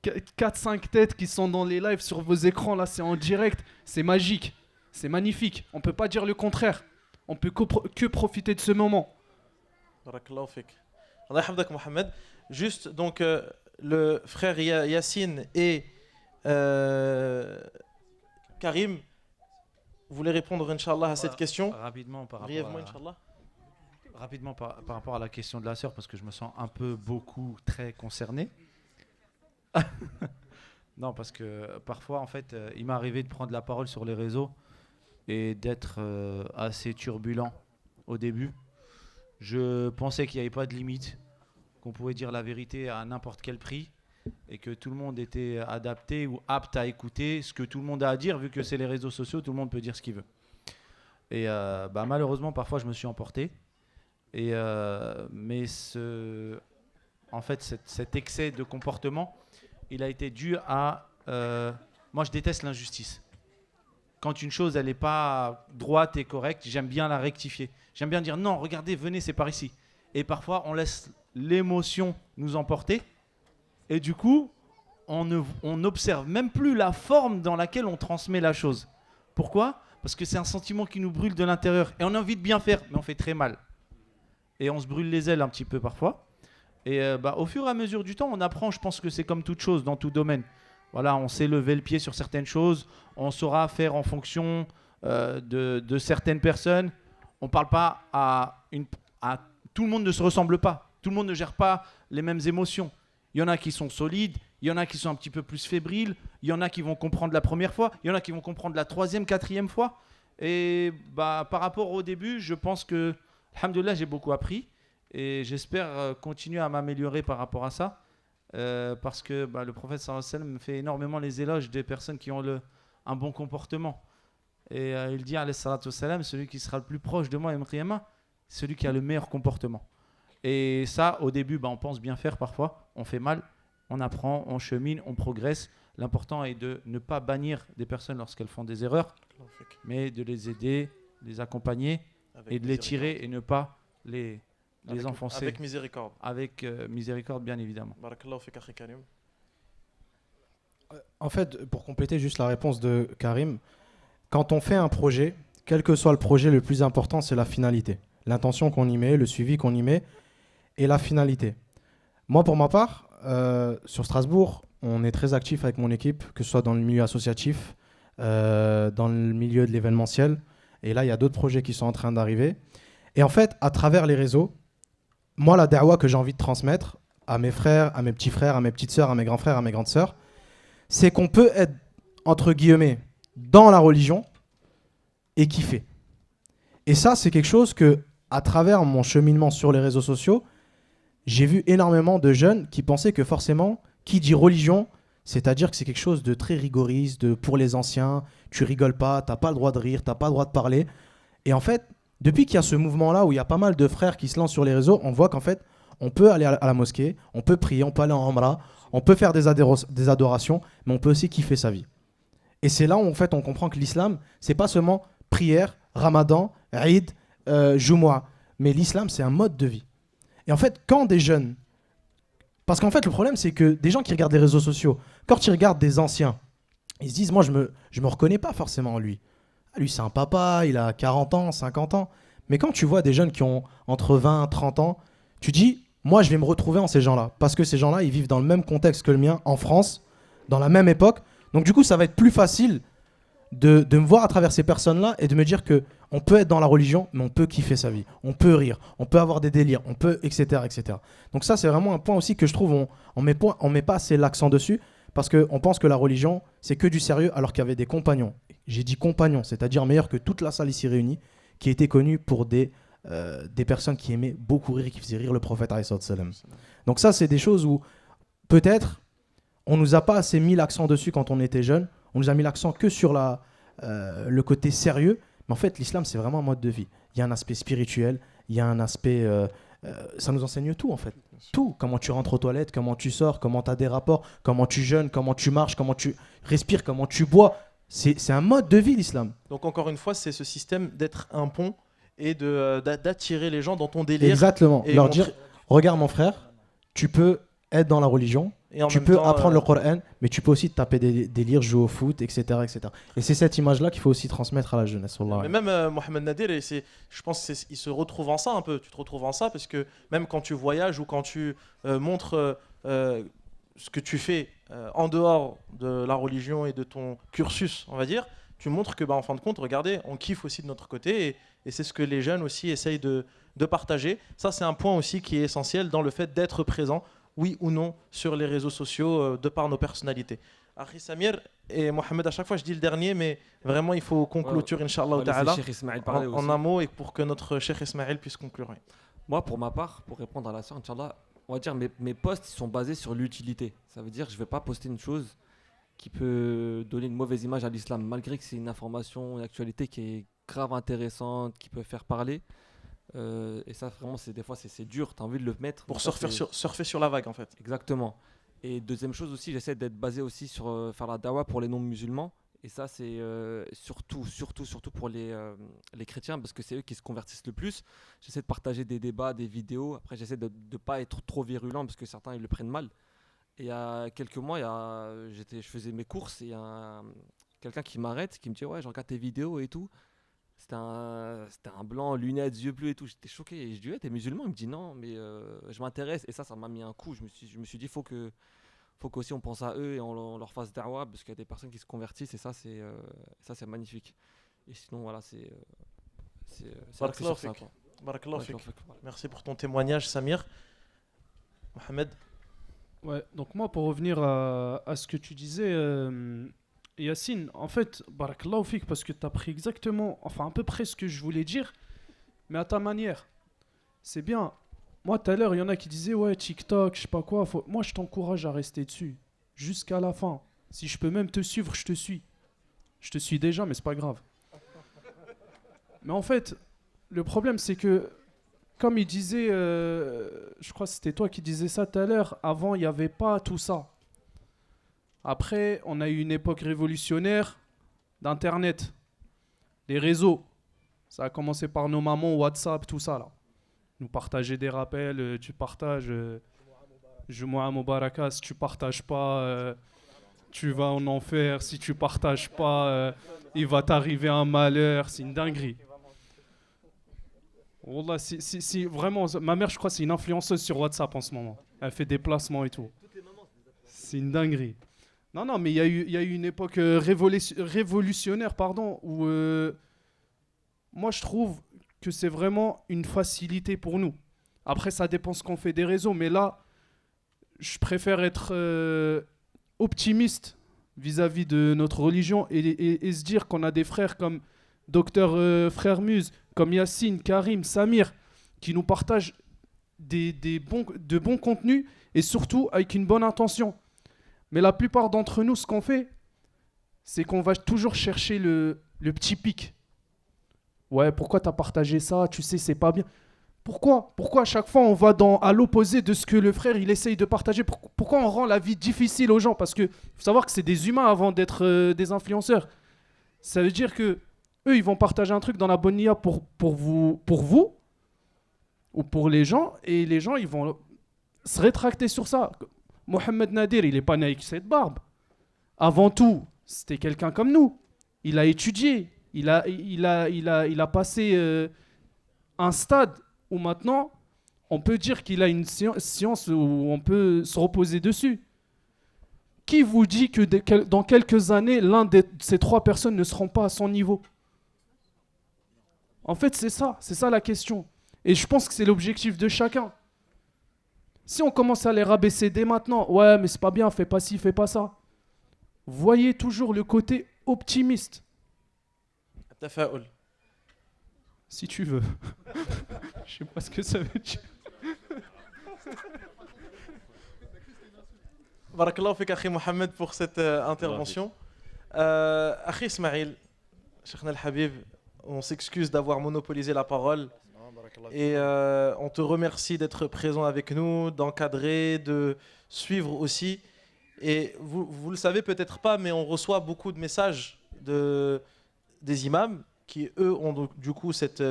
4-5 têtes qui sont dans les lives sur vos écrans, là, c'est en direct. C'est magique, c'est magnifique. On peut pas dire le contraire. On peut que profiter de ce moment. Barakallahu fik. Allah yahfadek Mohamed. Juste, donc, le frère Yacine et Karim voulaient répondre, Inch'Allah, à cette question. Rapidement, brièvement, Inch'Allah. Rapidement, par rapport à la question de la sœur, parce que je me sens un peu, très concerné. Non, parce que parfois, en fait, il m'est arrivé de prendre la parole sur les réseaux et d'être assez turbulent au début. Je pensais qu'il n'y avait pas de limite, qu'on pouvait dire la vérité à n'importe quel prix et que tout le monde était adapté ou apte à écouter ce que tout le monde a à dire, vu que c'est les réseaux sociaux, tout le monde peut dire ce qu'il veut. Et malheureusement, parfois, je me suis emporté. Mais en fait, cet excès de comportement, il a été dû à... moi, je déteste l'injustice. Quand une chose, elle n'est pas droite et correcte, j'aime bien la rectifier. J'aime bien dire non, regardez, venez, c'est par ici. Et parfois, on laisse l'émotion nous emporter. Et du coup, on n'observe même plus la forme dans laquelle on transmet la chose. Pourquoi? Parce que c'est un sentiment qui nous brûle de l'intérieur. Et on a envie de bien faire, mais on fait très mal. Et on se brûle les ailes un petit peu parfois. Et au fur et à mesure du temps, on apprend. Je pense que c'est comme toute chose, dans tout domaine. Voilà, on sait lever le pied sur certaines choses. On saura faire en fonction de certaines personnes. On ne parle pas à... Tout le monde ne se ressemble pas. Tout le monde ne gère pas les mêmes émotions. Il y en a qui sont solides, il y en a qui sont un petit peu plus fébriles, il y en a qui vont comprendre la première fois, il y en a qui vont comprendre la troisième, quatrième fois. Et par rapport au début, je pense que, alhamdoulilah, j'ai beaucoup appris. Et j'espère continuer à m'améliorer par rapport à ça. Parce que le prophète sallallahu alayhi wa sallam fait énormément les éloges des personnes qui ont un bon comportement. Et il dit alayhi salatu wa salam, celui qui sera le plus proche de moi, celui qui a le meilleur comportement. Et ça, au début, on pense bien faire parfois, on fait mal, on apprend, on chemine, on progresse. L'important est de ne pas bannir des personnes lorsqu'elles font des erreurs, mais de les aider les accompagner Avec et de les miséricorde. tirer et ne pas les enfoncer. Avec miséricorde. Avec miséricorde, bien évidemment. Barakallahu fik, akhi Karim. En fait, pour compléter juste la réponse de Karim, quand on fait un projet, quel que soit le projet, le plus important, c'est la finalité. L'intention qu'on y met, le suivi qu'on y met et la finalité. Moi, pour ma part, sur Strasbourg, on est très actif avec mon équipe, que ce soit dans le milieu associatif, dans le milieu de l'événementiel. Et là, il y a d'autres projets qui sont en train d'arriver. Et en fait, à travers les réseaux, moi, la da'wa que j'ai envie de transmettre à mes frères, à mes petits frères, à mes petites sœurs, à mes grands frères, à mes grandes sœurs, c'est qu'on peut être, entre guillemets, dans la religion et kiffer. Et ça, c'est quelque chose que, à travers mon cheminement sur les réseaux sociaux, j'ai vu énormément de jeunes qui pensaient que forcément, qui dit religion, c'est-à-dire que c'est quelque chose de très rigoriste, pour les anciens, tu rigoles pas, t'as pas le droit de rire, t'as pas le droit de parler. Et en fait, depuis qu'il y a ce mouvement-là où il y a pas mal de frères qui se lancent sur les réseaux, on voit qu'en fait, on peut aller à la mosquée, on peut prier, on peut aller en Umrah, on peut faire des adorations, mais on peut aussi kiffer sa vie. Et c'est là où en fait, on comprend que l'islam, c'est pas seulement prière, ramadan, Eid, Jumu'ah, mais l'islam, c'est un mode de vie. Et en fait, quand des jeunes... Parce qu'en fait, le problème, c'est que des gens qui regardent les réseaux sociaux, quand ils regardent des anciens, ils se disent, moi, je me reconnais pas forcément en lui. Lui, c'est un papa, il a 40 ans, 50 ans. Mais quand tu vois des jeunes qui ont entre 20 et 30 ans, tu dis, moi, je vais me retrouver en ces gens-là. Parce que ces gens-là, ils vivent dans le même contexte que le mien, en France, dans la même époque. Donc, du coup, ça va être plus facile de me voir à travers ces personnes-là et de me dire qu'on peut être dans la religion, mais on peut kiffer sa vie. On peut rire, on peut avoir des délires, on peut, etc. etc. Donc ça, c'est vraiment un point aussi que je trouve, on met pas assez l'accent dessus, parce qu'on pense que la religion, c'est que du sérieux, alors qu'il y avait des compagnons. J'ai dit compagnons, c'est-à-dire meilleurs que toute la salle ici réunie, qui étaient connus pour des personnes qui aimaient beaucoup rire et qui faisaient rire le prophète alayhi salam. Donc ça, c'est des choses où peut-être on nous a pas assez mis l'accent dessus quand on était jeune. On nous a mis l'accent que sur le côté sérieux. Mais en fait, l'islam, c'est vraiment un mode de vie. Il y a un aspect spirituel, il y a un aspect... ça nous enseigne tout, en fait. Tout. Comment tu rentres aux toilettes, comment tu sors, comment tu as des rapports, comment tu jeûnes, comment tu marches, comment tu respires, comment tu bois. C'est un mode de vie, l'islam. Donc encore une fois, c'est ce système d'être un pont et d'attirer les gens dans ton délire. Exactement. Et Leur dire, regarde mon frère, tu peux être dans la religion, et en tu même peux temps, apprendre le Coran, mais tu peux aussi te taper des délires, jouer au foot, etc. etc. Et c'est cette image-là qu'il faut aussi transmettre à la jeunesse. Mais même Mohamed Nadir, je pense qu'il se retrouve en ça un peu. Tu te retrouves en ça parce que même quand tu voyages ou quand tu montres ce que tu fais en dehors de la religion et de ton cursus, on va dire, tu montres que, en fin de compte, regardez, on kiffe aussi de notre côté et c'est ce que les jeunes aussi essayent de partager. Ça, c'est un point aussi qui est essentiel dans le fait d'être présent, oui ou non, sur les réseaux sociaux de par nos personnalités. Akhi Samir et Mohamed, à chaque fois je dis le dernier, mais vraiment il faut qu'on clôture, Inch'Allah ta'ala, en un mot, et pour que notre Cheikh Ismaël puisse conclure. Moi, pour ma part, pour répondre à la sœur, Inch'Allah, on va dire mes posts ils sont basés sur l'utilité. Ça veut dire que je ne vais pas poster une chose qui peut donner une mauvaise image à l'islam, malgré que c'est une information, une actualité qui est grave intéressante, qui peut faire parler. Et ça, vraiment, des fois, c'est dur, tu as envie de le mettre. Pour surfer sur la vague, en fait. Exactement. Et deuxième chose aussi, j'essaie d'être basé aussi sur faire la dawa pour les non-musulmans. Et ça, c'est surtout pour les chrétiens, parce que c'est eux qui se convertissent le plus. J'essaie de partager des débats, des vidéos. Après, j'essaie de ne pas être trop virulent, parce que certains, ils le prennent mal. Et il y a quelques mois, je faisais mes courses, et il y a quelqu'un qui m'arrête, qui me dit « Ouais, je regarde tes vidéos et tout. » C'était un blanc, lunettes, yeux bleus et tout. J'étais choqué. Et je dis, ouais, t'es musulman? Il me dit, non, mais je m'intéresse. Et ça m'a mis un coup. Je me suis dit, faut qu'aussi on pense à eux et on leur fasse da'wa, parce qu'il y a des personnes qui se convertissent. Et ça, c'est magnifique. Et sinon, voilà, c'est Barakallahu fik. Barakallahu fik. Merci pour ton témoignage, Samir. Mohamed. Ouais, donc moi, pour revenir à ce que tu disais... Yacine, en fait, barakallahu fik, parce que tu as pris exactement, enfin à peu près ce que je voulais dire, mais à ta manière. C'est bien. Moi, tout à l'heure, il y en a qui disaient, ouais, TikTok, je sais pas quoi. Moi, je t'encourage à rester dessus, jusqu'à la fin. Si je peux même te suivre, je te suis. Je te suis déjà, mais c'est pas grave. Mais en fait, le problème, c'est que, comme il disait, je crois que c'était toi qui disais ça tout à l'heure, avant, il n'y avait pas tout ça. Après, on a eu une époque révolutionnaire d'Internet, les réseaux. Ça a commencé par nos mamans, WhatsApp, tout ça là. Nous partager des rappels, tu partages Jumu'ah Mubaraka, si tu partages pas, tu vas en enfer, si tu partages pas, il va t'arriver un malheur, c'est une dinguerie. Wallah, si vraiment, ma mère, je crois, c'est une influenceuse sur WhatsApp en ce moment. Elle fait des placements et tout. C'est une dinguerie. Non, mais il y a eu une époque révolutionnaire, pardon, où moi je trouve que c'est vraiment une facilité pour nous. Après, ça dépend ce qu'on fait des réseaux, mais là, je préfère être optimiste vis-à-vis de notre religion et se dire qu'on a des frères comme Docteur Frère Muse, comme Yacine, Karim, Samir, qui nous partagent de bons contenus et surtout avec une bonne intention. Mais la plupart d'entre nous, ce qu'on fait, c'est qu'on va toujours chercher le petit pic. Ouais, pourquoi t'as partagé ça? Tu sais, c'est pas bien. Pourquoi à chaque fois on va à l'opposé de ce que le frère il essaye de partager? Pourquoi on rend la vie difficile aux gens? Parce que faut savoir que c'est des humains avant d'être des influenceurs. Ça veut dire que eux ils vont partager un truc dans la bonne nia pour vous ou pour les gens, et les gens ils vont se rétracter sur ça. Mohamed Nadir, il est pas né avec cette barbe. Avant tout, c'était quelqu'un comme nous. Il a étudié, il a passé un stade où maintenant, on peut dire qu'il a une science où on peut se reposer dessus. Qui vous dit que dans quelques années, l'un de ces trois personnes ne seront pas à son niveau? En fait, c'est ça la question. Et je pense que c'est l'objectif de chacun. Si on commence à les rabaisser dès maintenant, ouais, mais c'est pas bien, fais pas ci, fais pas ça. Voyez toujours le côté optimiste. Tafaoul. Si tu veux. Je sais pas ce que ça veut dire. Barakallahu fik Akhi Mohamed pour cette intervention. Akhi Ismail, Cheikhna al-Habib, on s'excuse d'avoir monopolisé la parole. Et on te remercie d'être présent avec nous, d'encadrer, de suivre aussi. Et vous le savez peut-être pas, mais on reçoit beaucoup de messages des imams qui, eux, ont donc, du coup cette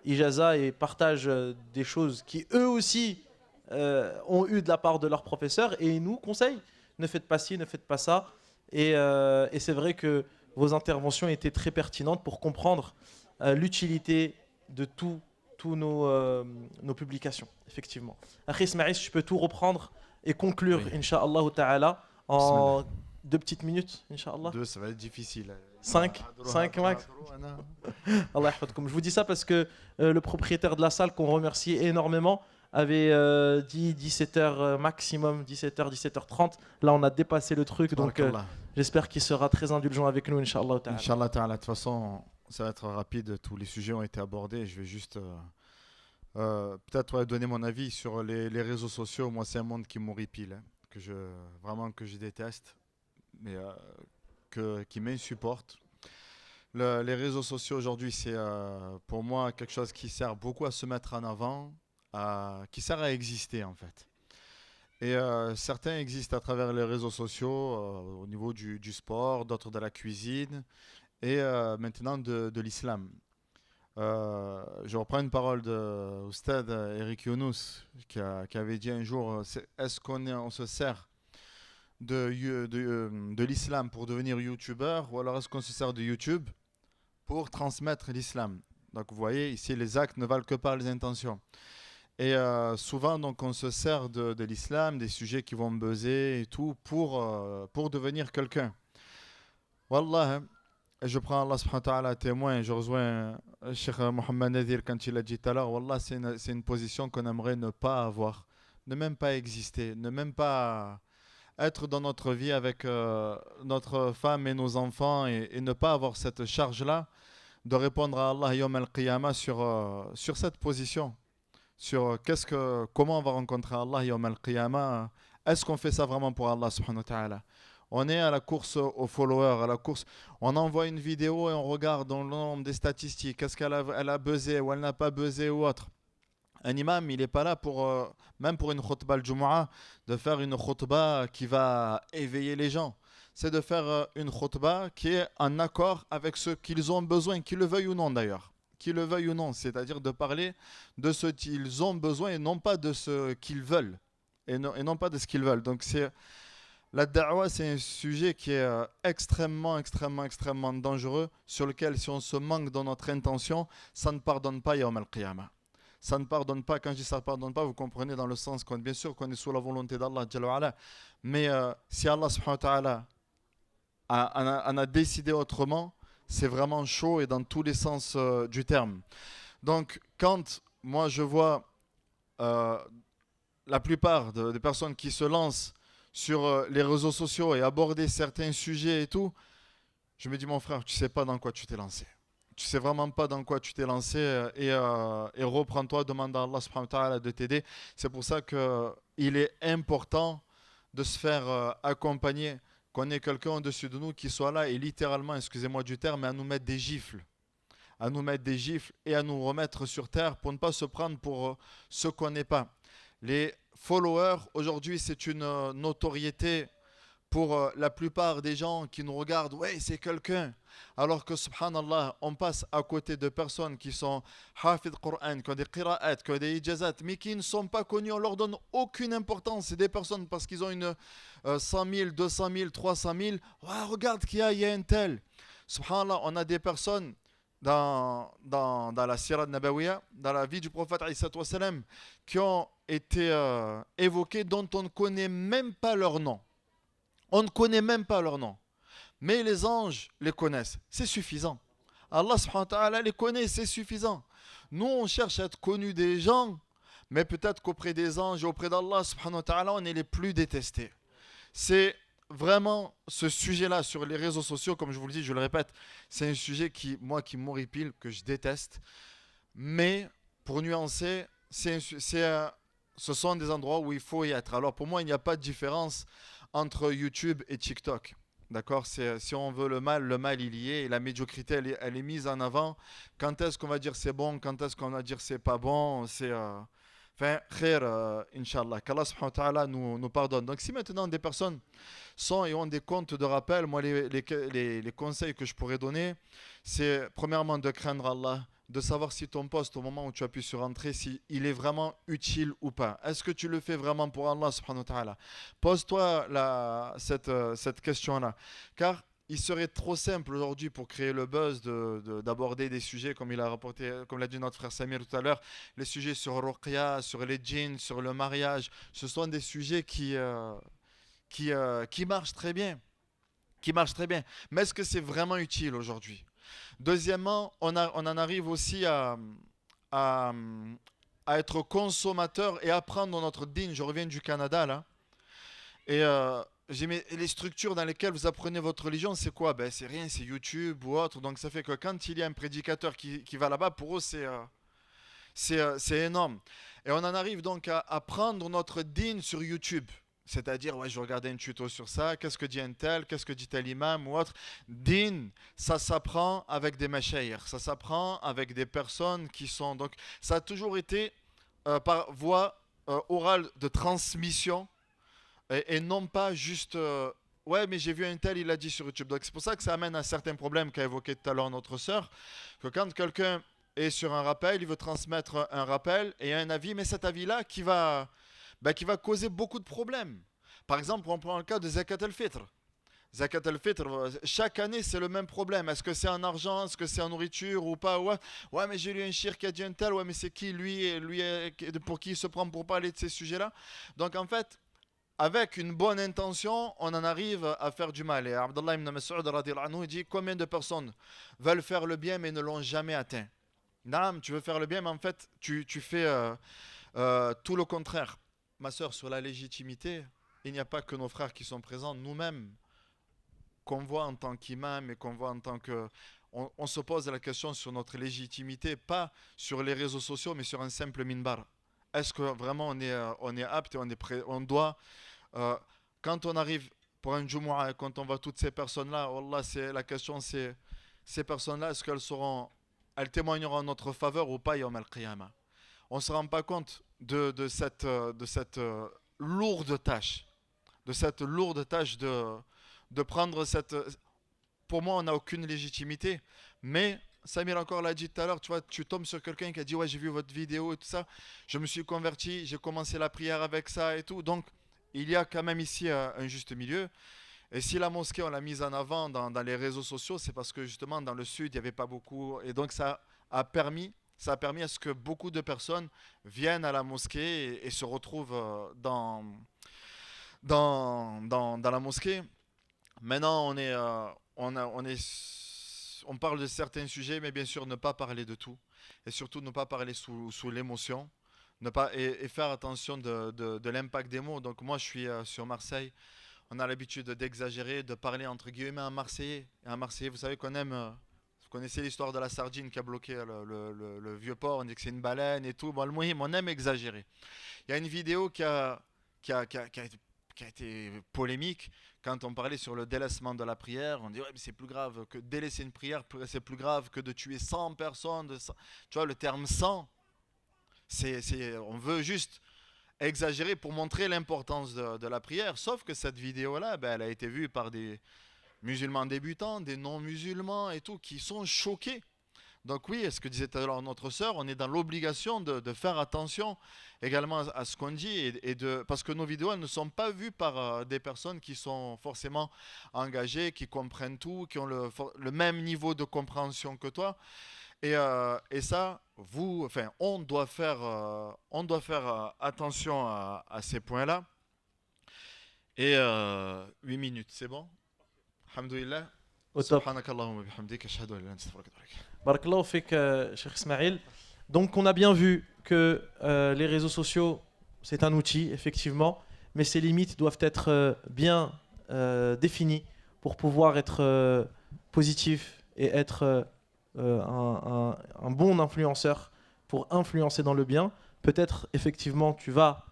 ijaza et partagent des choses qui, eux aussi, ont eu de la part de leurs professeurs et nous conseillent. Ne faites pas ci, ne faites pas ça. Et c'est vrai que vos interventions étaient très pertinentes pour comprendre l'utilité de tous nos publications, effectivement. Akhi Ismaïl, je peux tout reprendre et conclure, oui. Inch'Allah ta'ala, en 2 petites minutes, Inch'Allah. 2, ça va être difficile. 5 max. Allah yahfadkoum. Je vous dis ça parce que le propriétaire de la salle, qu'on remercie énormément, avait dit 17h maximum, 17h30. Là, on a dépassé le truc, donc j'espère qu'il sera très indulgent avec nous, Inch'Allah ta'ala. Inch'Allah ta'ala. De toute façon, ça va être rapide, tous les sujets ont été abordés. Je vais juste peut-être donner mon avis sur les réseaux sociaux. Moi, c'est un monde qui m'horripile, que je déteste, mais qui m'insupporte. Les réseaux sociaux aujourd'hui, c'est pour moi quelque chose qui sert beaucoup à se mettre en avant, qui sert à exister en fait. Et certains existent à travers les réseaux sociaux au niveau du sport, d'autres de la cuisine et maintenant de l'islam. Je reprends une parole de Oustad Eric Younous qui avait dit un jour, est-ce qu'on se sert de l'islam pour devenir youtubeur ou alors est-ce qu'on se sert de YouTube pour transmettre l'islam? Donc vous voyez ici les actes ne valent que par les intentions. Et souvent donc on se sert de l'islam, des sujets qui vont buzzer et tout pour devenir quelqu'un. Wallah, je prends Allah subhanahu wa ta'ala à témoin, je rejoins Cheikh Mohamed Nadir quand il a dit tout à l'heure, Wallah c'est une position qu'on aimerait ne pas avoir, ne même pas exister, ne même pas être dans notre vie avec notre femme et nos enfants et ne pas avoir cette charge-là de répondre à Allah Yom al-Qiyamah sur cette position. Sur comment on va rencontrer Allah Yom al-Qiyamah. Est-ce qu'on fait ça vraiment pour Allah subhanahu wa ta'ala? On est à la course aux followers, à la course. On envoie une vidéo et on regarde dans le nombre des statistiques. Est-ce qu'elle a buzzé ou elle n'a pas buzzé ou autre? Un imam, il n'est pas là même pour une khutbah al-Jumu'ah, de faire une khutbah qui va éveiller les gens. C'est de faire une khutbah qui est en accord avec ce qu'ils ont besoin, qu'ils le veuillent ou non d'ailleurs. qu'ils le veuillent ou non, c'est-à-dire de parler de ce qu'ils ont besoin et non pas de ce qu'ils veulent, et non pas de ce qu'ils veulent. Donc la da'wa, c'est un sujet qui est extrêmement dangereux, sur lequel si on se manque dans notre intention, ça ne pardonne pas yawm al-qiyamah. Ça ne pardonne pas. Quand je dis ça ne pardonne pas, vous comprenez dans le sens qu'on bien sûr qu'on est sous la volonté d'Allah Jalla wa Ala. Mais si Allah subhanahu wa ta'ala en a décidé autrement, c'est vraiment chaud et dans tous les sens du terme. Donc quand moi je vois la plupart des personnes qui se lancent sur les réseaux sociaux et aborder certains sujets et tout, je me dis mon frère, tu sais pas dans quoi tu t'es lancé. Tu sais vraiment pas dans quoi tu t'es lancé et reprends-toi, demande à Allah subhanahu wa ta'ala de t'aider. C'est pour ça qu'il est important de se faire accompagner, qu'on ait quelqu'un au-dessus de nous qui soit là et littéralement, excusez-moi du terme, mais à nous mettre des gifles. À nous mettre des gifles et à nous remettre sur terre pour ne pas se prendre pour ce qu'on n'est pas. Les followers, aujourd'hui, c'est une notoriété pour la plupart des gens qui nous regardent, ouais, c'est quelqu'un. Alors que, subhanallah, on passe à côté de personnes qui sont hafid Qur'an, qui ont des qira'at, qui ont des ijazat, mais qui ne sont pas connus, on leur donne aucune importance. C'est des personnes parce qu'ils ont une 100 000, 200 000, 300 000. Ouais, regarde qu'il y a un tel. Subhanallah, on a des personnes dans la Sirah Nabawiya, dans la vie du prophète ﷺ, qui ont été évoqués, dont on ne connaît même pas leur nom. On ne connaît même pas leur nom. Mais les anges les connaissent. C'est suffisant. Allah subhanahu wa ta'ala les connaît, c'est suffisant. Nous, on cherche à être connus des gens, mais peut-être qu'auprès des anges et auprès d'Allah subhanahu wa ta'ala, on est les plus détestés. C'est vraiment ce sujet-là sur les réseaux sociaux, comme je vous le dis, je le répète, c'est un sujet qui m'horripile, que je déteste. Mais pour nuancer, ce sont des endroits où il faut y être. Alors pour moi, il n'y a pas de différence entre YouTube et TikTok. D'accord, si on veut le mal il y est. Et la médiocrité, elle est mise en avant. Quand est-ce qu'on va dire c'est bon, quand est-ce qu'on va dire c'est pas bon, c'est... Enfin, khair, Inch'Allah, qu'Allah subhanahu wa ta'ala nous pardonne. Donc si maintenant des personnes sont et ont des comptes de rappel, moi les conseils que je pourrais donner, c'est premièrement de craindre Allah, de savoir si ton poste au moment où tu appuies sur entrée, si il est vraiment utile ou pas. Est-ce que tu le fais vraiment pour Allah subhanahu wa ta'ala? Pose-toi cette question-là. Car il serait trop simple aujourd'hui pour créer le buzz d'aborder des sujets comme il a rapporté, comme l'a dit notre frère Samir tout à l'heure, les sujets sur Ruqya, sur les djinns, sur le mariage. Ce sont des sujets qui marchent très bien. Mais est-ce que c'est vraiment utile aujourd'hui? Deuxièmement, on en arrive aussi à être consommateur et apprendre notre dîn. Je reviens du Canada là. Et les structures dans lesquelles vous apprenez votre religion, c'est quoi? Ben, c'est rien, c'est YouTube ou autre. Donc ça fait que quand il y a un prédicateur qui va là-bas, pour eux, c'est énorme. Et on en arrive donc à prendre notre dîn sur YouTube. C'est-à-dire, ouais, je regardais un tuto sur ça, qu'est-ce que dit un tel, qu'est-ce que dit tel imam ou autre. Din, ça s'apprend avec des mashayikh, ça s'apprend avec des personnes qui sont... Donc, ça a toujours été par voie orale de transmission et non pas juste... ouais, mais j'ai vu un tel, il l'a dit sur YouTube. Donc, c'est pour ça que ça amène à certains problèmes qu'a évoqué tout à l'heure notre sœur, que quand quelqu'un est sur un rappel, il veut transmettre un rappel et un avis, mais cet avis-là qui va causer beaucoup de problèmes. Par exemple, on prend le cas de Zakat al-Fitr. Zakat al-Fitr, chaque année, c'est le même problème. Est-ce que c'est en argent, est-ce que c'est en nourriture ou pas? Ouais, mais j'ai lu un shir qui a dit un tel. Ouais, mais c'est qui lui pour qui il se prend pour parler de ces sujets-là? Donc, en fait, avec une bonne intention, on en arrive à faire du mal. Et Abdullah ibn Mas'ud radiyallahu anhu dit combien de personnes veulent faire le bien mais ne l'ont jamais atteint? Naam, tu veux faire le bien, mais en fait, tu fais tout le contraire. Ma sœur, sur la légitimité, il n'y a pas que nos frères qui sont présents, nous-mêmes, qu'on voit en tant qu'imam et qu'on voit en tant que... On se pose la question sur notre légitimité, pas sur les réseaux sociaux, mais sur un simple minbar. Est-ce que vraiment on est apte et on doit... quand on arrive pour un Jumu'ah, quand on voit toutes ces personnes-là, wallah, la question c'est, ces personnes-là, est-ce qu'elles témoigneront en notre faveur ou pas yawm al-qiyamah? On ne se rend pas compte de cette lourde tâche, de prendre cette... Pour moi, on n'a aucune légitimité, mais Samir encore l'a dit tout à l'heure, tu vois, tu tombes sur quelqu'un qui a dit ouais j'ai vu votre vidéo et tout ça, je me suis converti, j'ai commencé la prière avec ça et tout. Donc il y a quand même ici un juste milieu. Et si la mosquée on l'a mise en avant dans les réseaux sociaux, c'est parce que justement dans le sud il n'y avait pas beaucoup. Et donc ça a permis à ce que beaucoup de personnes viennent à la mosquée et se retrouvent dans la mosquée. Maintenant, on parle de certains sujets, mais bien sûr, ne pas parler de tout. Et surtout, ne pas parler sous l'émotion. Et faire attention de l'impact des mots. Donc, moi, je suis sur Marseille. On a l'habitude d'exagérer, de parler entre guillemets en Marseillais. Et en Marseillais, vous savez qu'on aime. Vous connaissez l'histoire de la sardine qui a bloqué le vieux port. On dit que c'est une baleine et tout. Bon, le mohim, on aime exagérer. Il y a une vidéo qui a été polémique quand on parlait sur le délaissement de la prière. On dit ouais, mais c'est plus grave que délaisser une prière, c'est plus grave que de tuer 100 personnes. Tu vois, le terme 100, on veut juste exagérer pour montrer l'importance de la prière. Sauf que cette vidéo-là, elle a été vue par des musulmans débutants, des non-musulmans et tout, qui sont choqués. Donc oui, ce que disait tout à l'heure notre sœur, on est dans l'obligation de faire attention également à ce qu'on dit parce que nos vidéos elles ne sont pas vues par des personnes qui sont forcément engagées, qui comprennent tout, qui ont le même niveau de compréhension que toi. Et ça, on doit faire attention à ces points-là. Et 8 minutes, c'est bon? Alhamdoulilah. Subhanakallahumma bihamdik, ashhadu an la ilaha illa anta astaghfiruka wa atubu ilaik. Barakallahu fik, Cheikh Ismail. Donc on a bien vu que les réseaux sociaux, c'est un outil, effectivement, mais ses limites doivent être bien définies pour pouvoir être positif et être un bon influenceur pour influencer dans le bien. Peut-être, effectivement, tu vas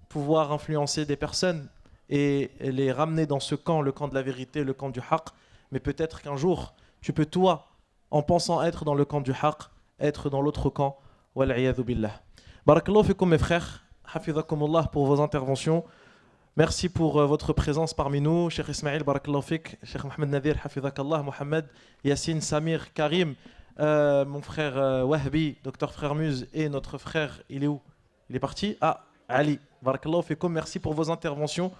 pouvoir influencer des personnes et les ramener dans ce camp, le camp de la vérité, le camp du haqq, mais peut-être qu'un jour, tu peux toi, en pensant être dans le camp du haqq, être dans l'autre camp. Wal'iyadhu billah. Barakallahu fikum mes frères, hafidhakumullah pour vos interventions. Merci pour votre présence parmi nous. Cheikh Ismail, barakallahu fik. Cheikh Mohamed Nadir, hafidhakallah. Mohamed, Yassine, Samir, Karim. Mon frère Wahbi, docteur Frère Muse. Et notre frère, il est où? Il est parti? Ah, Ali. Barakallahu fikum. Merci pour vos interventions.